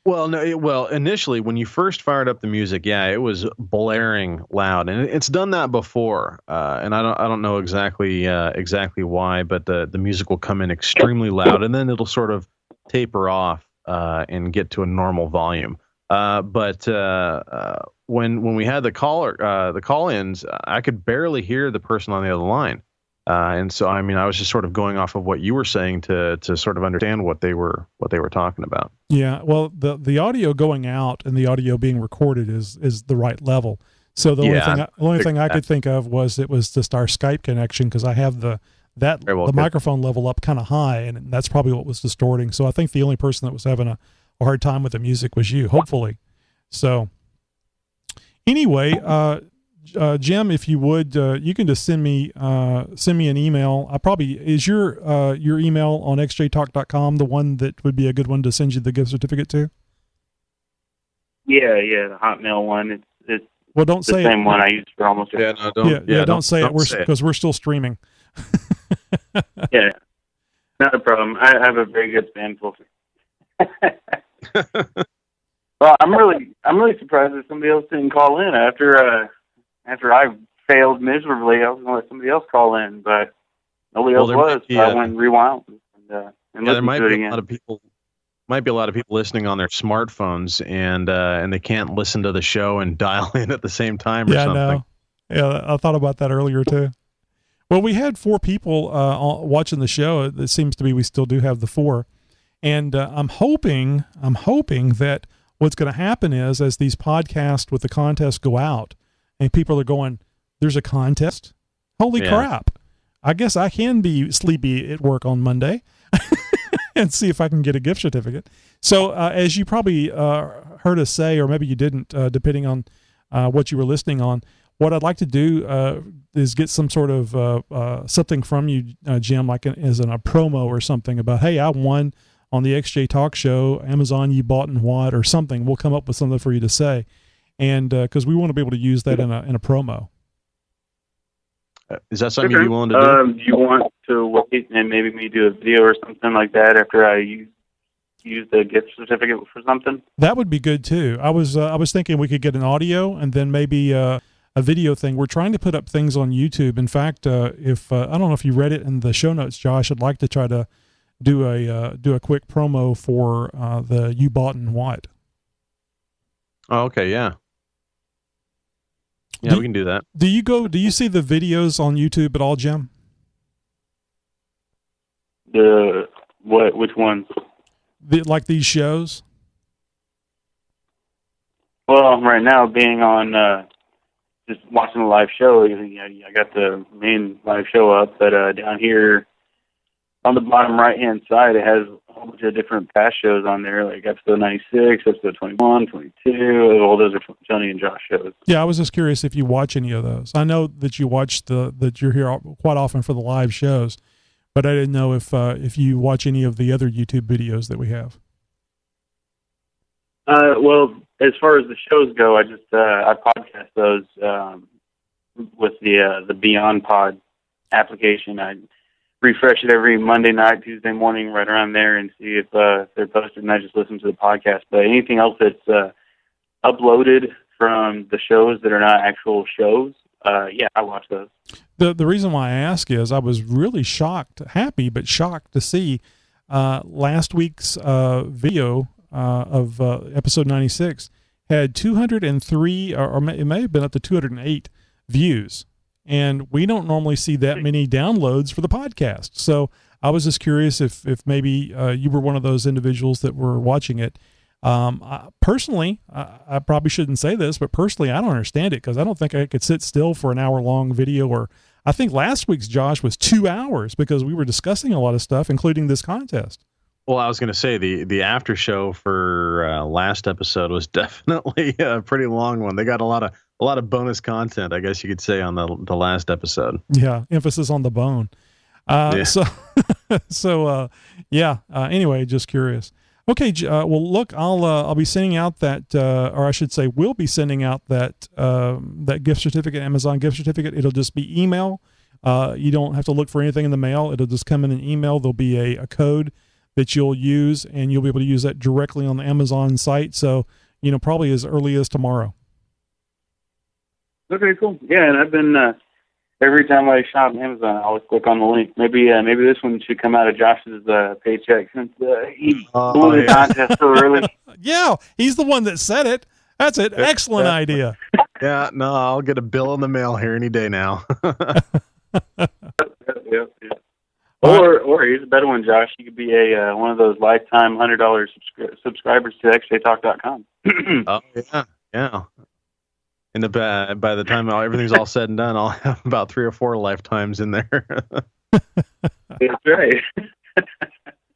Well, no. Initially, when you first fired up the music, it was blaring loud, and it's done that before. And I don't know exactly why, but the music will come in extremely loud, and then it'll sort of taper off and get to a normal volume. But when we had the call-ins, I could barely hear the person on the other line. And so, I was just sort of going off of what you were saying to sort of understand what they were talking about. Yeah. Well, the audio going out and the audio being recorded is the right level. So the only thing I could think of was it was just our Skype connection, because I have the microphone level up kind of high, and that's probably what was distorting. So I think the only person that was having a hard time with the music was you, hopefully. So anyway, Jim, if you would, you can just send me an email. Is your email on xjtalk.com the one that would be a good one to send you the gift certificate to? Yeah, the Hotmail one. It's well, don't the say same it. one I use for almost. Don't say it. Because we're still streaming. Yeah, not a problem. I have a very good spam filter. Well, I'm really surprised that somebody else didn't call in after I failed miserably. I was going to let somebody else call in, but nobody else was. So I went and rewound and listened to it again. Might be a lot of people listening on their smartphones, and they can't listen to the show and dial in at the same time or something. No. Yeah, I thought about that earlier too. Well, we had 4 people watching the show. It seems to be we still do have the 4. And I'm hoping that what's going to happen is, as these podcasts with the contest go out, and people are going, "There's a contest? Holy crap! I guess I can be sleepy at work on Monday and see if I can get a gift certificate." So, as you probably heard us say, or maybe you didn't, depending on what you were listening on, what I'd like to do is get some sort of something from you, Jim, like as a promo or something about, "Hey, I won on the XJ Talk Show, Amazon, you bought and what," or something. We'll come up with something for you to say, and because we want to be able to use that in a promo. Is that something you'd be willing to do? Do you want to wait and maybe me do a video or something like that after I use the gift certificate for something? That would be good too. I was thinking we could get an audio and then maybe a video thing. We're trying to put up things on YouTube. In fact, if I don't know if you read it in the show notes, Josh, I'd like to try to do a quick promo for the You Bought and What. Oh, okay, yeah. Yeah, we can do that. Do you see the videos on YouTube at all, Jim? Which ones? Like these shows? Well, right now, being on just watching the live show, I got the main live show up, but down here on the bottom right-hand side, it has a whole bunch of different past shows on there, like episode 96, episode 21, 22. All those are Tony and Josh shows. Yeah, I was just curious if you watch any of those. I know that you watch that you're here quite often for the live shows, but I didn't know if you watch any of the other YouTube videos that we have. Well, as far as the shows go, I just I podcast those with the Beyond Pod application. I refresh it every Monday night, Tuesday morning, right around there, and see if they're posted, and I just listen to the podcast. But anything else that's uploaded from the shows that are not actual shows, yeah, I watch those. The reason why I ask is I was really happy but shocked to see last week's video of episode 96 had 203, or it may have been up to 208 views. And we don't normally see that many downloads for the podcast. So I was just curious if maybe you were one of those individuals that were watching it. Personally, I probably shouldn't say this, but personally, I don't understand it because I don't think I could sit still for an hour-long video. Or I think last week's, Josh, was 2 hours because we were discussing a lot of stuff, including this contest. Well, I was going to say the after show for last episode was definitely a pretty long one. They got a lot of bonus content, I guess you could say, on the last episode. Yeah, emphasis on the bone. Yeah. Anyway, just curious. Okay, well, look, I'll be sending out that, or I should say, we'll be sending out that gift certificate, Amazon gift certificate. It'll just be email. You don't have to look for anything in the mail. It'll just come in an email. There'll be a code that you'll use, and you'll be able to use that directly on the Amazon site. So, probably as early as tomorrow. Okay, cool. Yeah, and I've been every time I shop on Amazon, I always click on the link. Maybe this one should come out of Josh's paycheck since he blew the contest so early. Yeah, he's the one that said it. That's an excellent idea. Yeah, no, I'll get a bill in the mail here any day now. Yeah. Or here's a better one, Josh. You could be a one of those lifetime $100 subscribers to xjtalk.com. Oh yeah. By the time everything's all said and done, I'll have about 3 or 4 lifetimes in there. That's right.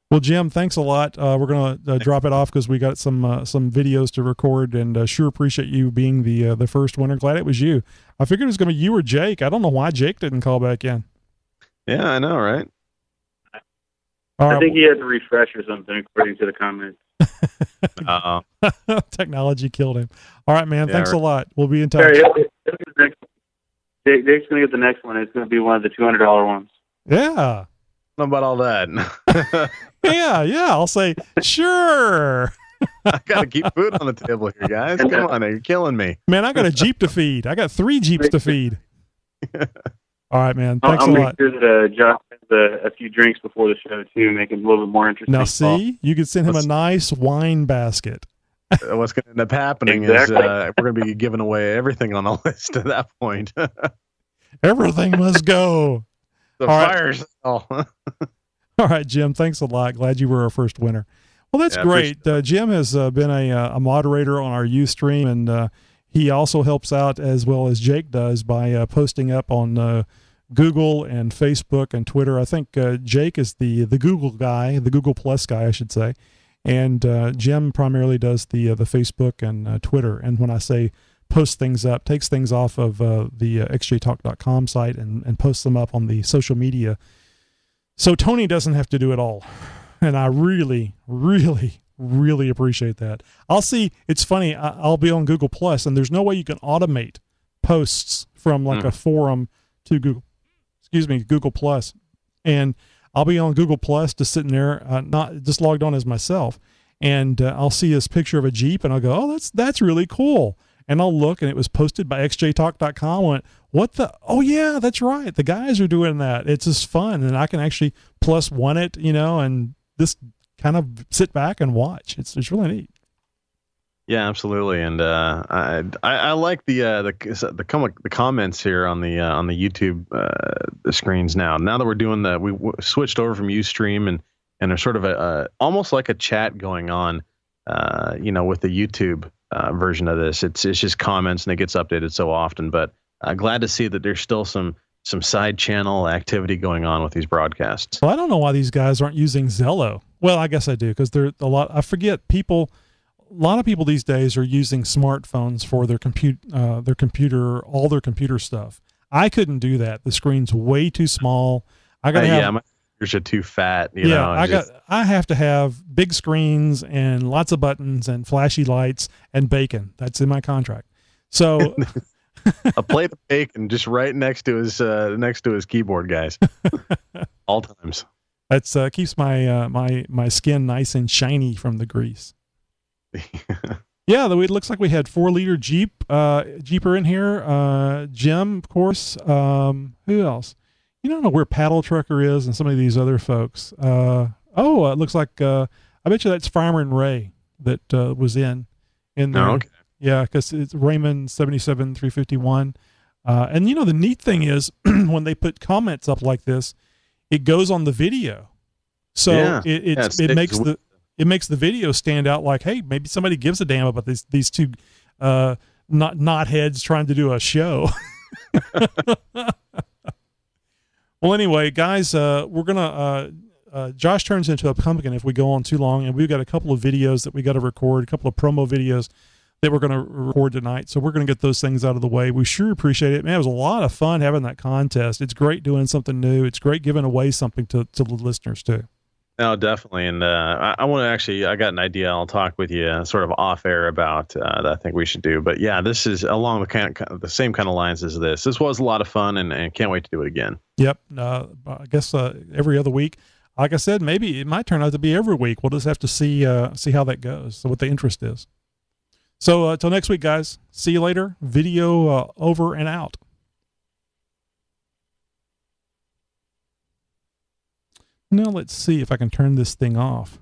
Well, Jim, thanks a lot. We're going to drop it off because we got some videos to record, and sure appreciate you being the first winner. Glad it was you. I figured it was going to be you or Jake. I don't know why Jake didn't call back in. Yeah, I know, right? I think he had to refresh or something, according to the comments. Technology killed him. All right, man. Thanks a lot. We'll be in touch. Jake's going to get the next one. It's going to be one of the $200 ones. Yeah. How about all that? Yeah. I'll say, sure. I got to keep food on the table here, guys. Come on, you're killing me. Man, I got a Jeep to feed. I got 3 Jeeps to feed. All right, man. Thanks I'll a lot. make sure that Josh has a few drinks before the show, too, make it a little bit more interesting. Now, see, you could send him a nice wine basket. What's going to end up happening is we're going to be giving away everything on the list at that point. Everything must go. The All fire right. sale. All right, Jim. Thanks a lot. Glad you were our first winner. Well, that's great. Jim has been a moderator on our Ustream, and he also helps out as well as Jake does by posting up on Google and Facebook and Twitter. I think Jake is the Google guy, the Google Plus guy, I should say. And Jim primarily does the Facebook and Twitter. And when I say post things up, takes things off of the xjtalk.com site and posts them up on the social media. So Tony doesn't have to do it all. And I really, really, really appreciate that. I'll see. It's funny. I'll be on Google Plus, and there's no way you can automate posts from like a forum to Google Plus. And I'll be on Google Plus just sitting there, not just logged on as myself. And I'll see this picture of a Jeep and I'll go, oh, that's really cool. And I'll look, and it was posted by xjtalk.com. I went, what the? Oh yeah, that's right. The guys are doing that. It's just fun. And I can actually plus one it, and just kind of sit back and watch. It's really neat. Yeah, absolutely. And I like the comments here on the YouTube screens now. Now that we're doing we switched over from Ustream and there's sort of a almost like a chat going on, with the YouTube version of this. It's just comments and it gets updated so often. But glad to see that there's still some side channel activity going on with these broadcasts. Well, I don't know why these guys aren't using Zello. Well, I guess I do, because there are a lot. I forget a lot of people these days are using smartphones for their computer, all their computer stuff. I couldn't do that. The screen's way too small. I gotta have. My fingers are too fat. I have to have big screens and lots of buttons and flashy lights and bacon. That's in my contract. So. A plate of bacon just right next to his keyboard, guys. All times. That's keeps my my skin nice and shiny from the grease. Yeah, it looks like we had 4-liter Jeeper in here. Jim, of course. Who else? You don't know where Paddle Trucker is and some of these other folks. It looks like, I bet you that's Farmer and Ray that was in there. Oh, okay. Yeah, because it's Raymond 77351. And the neat thing is when they put comments up like this, it goes on the video. So it makes the video stand out like, hey, maybe somebody gives a damn about these two not heads trying to do a show. Well, anyway, guys, we're gonna Josh turns into a pumpkin if we go on too long, and we've got a couple of videos that we got to record, a couple of promo videos that we're going to record tonight. So we're going to get those things out of the way. We sure appreciate it. Man, it was a lot of fun having that contest. It's great doing something new. It's great giving away something to the listeners too. No, definitely. And I want to I got an idea. I'll talk with you sort of off air about that I think we should do. But yeah, this is along the same kind of lines as this. This was a lot of fun and can't wait to do it again. Yep. I guess every other week. Like I said, maybe it might turn out to be every week. We'll just have to see how that goes. So what the interest is. So until next week, guys. See you later. Video over and out. Now let's see if I can turn this thing off.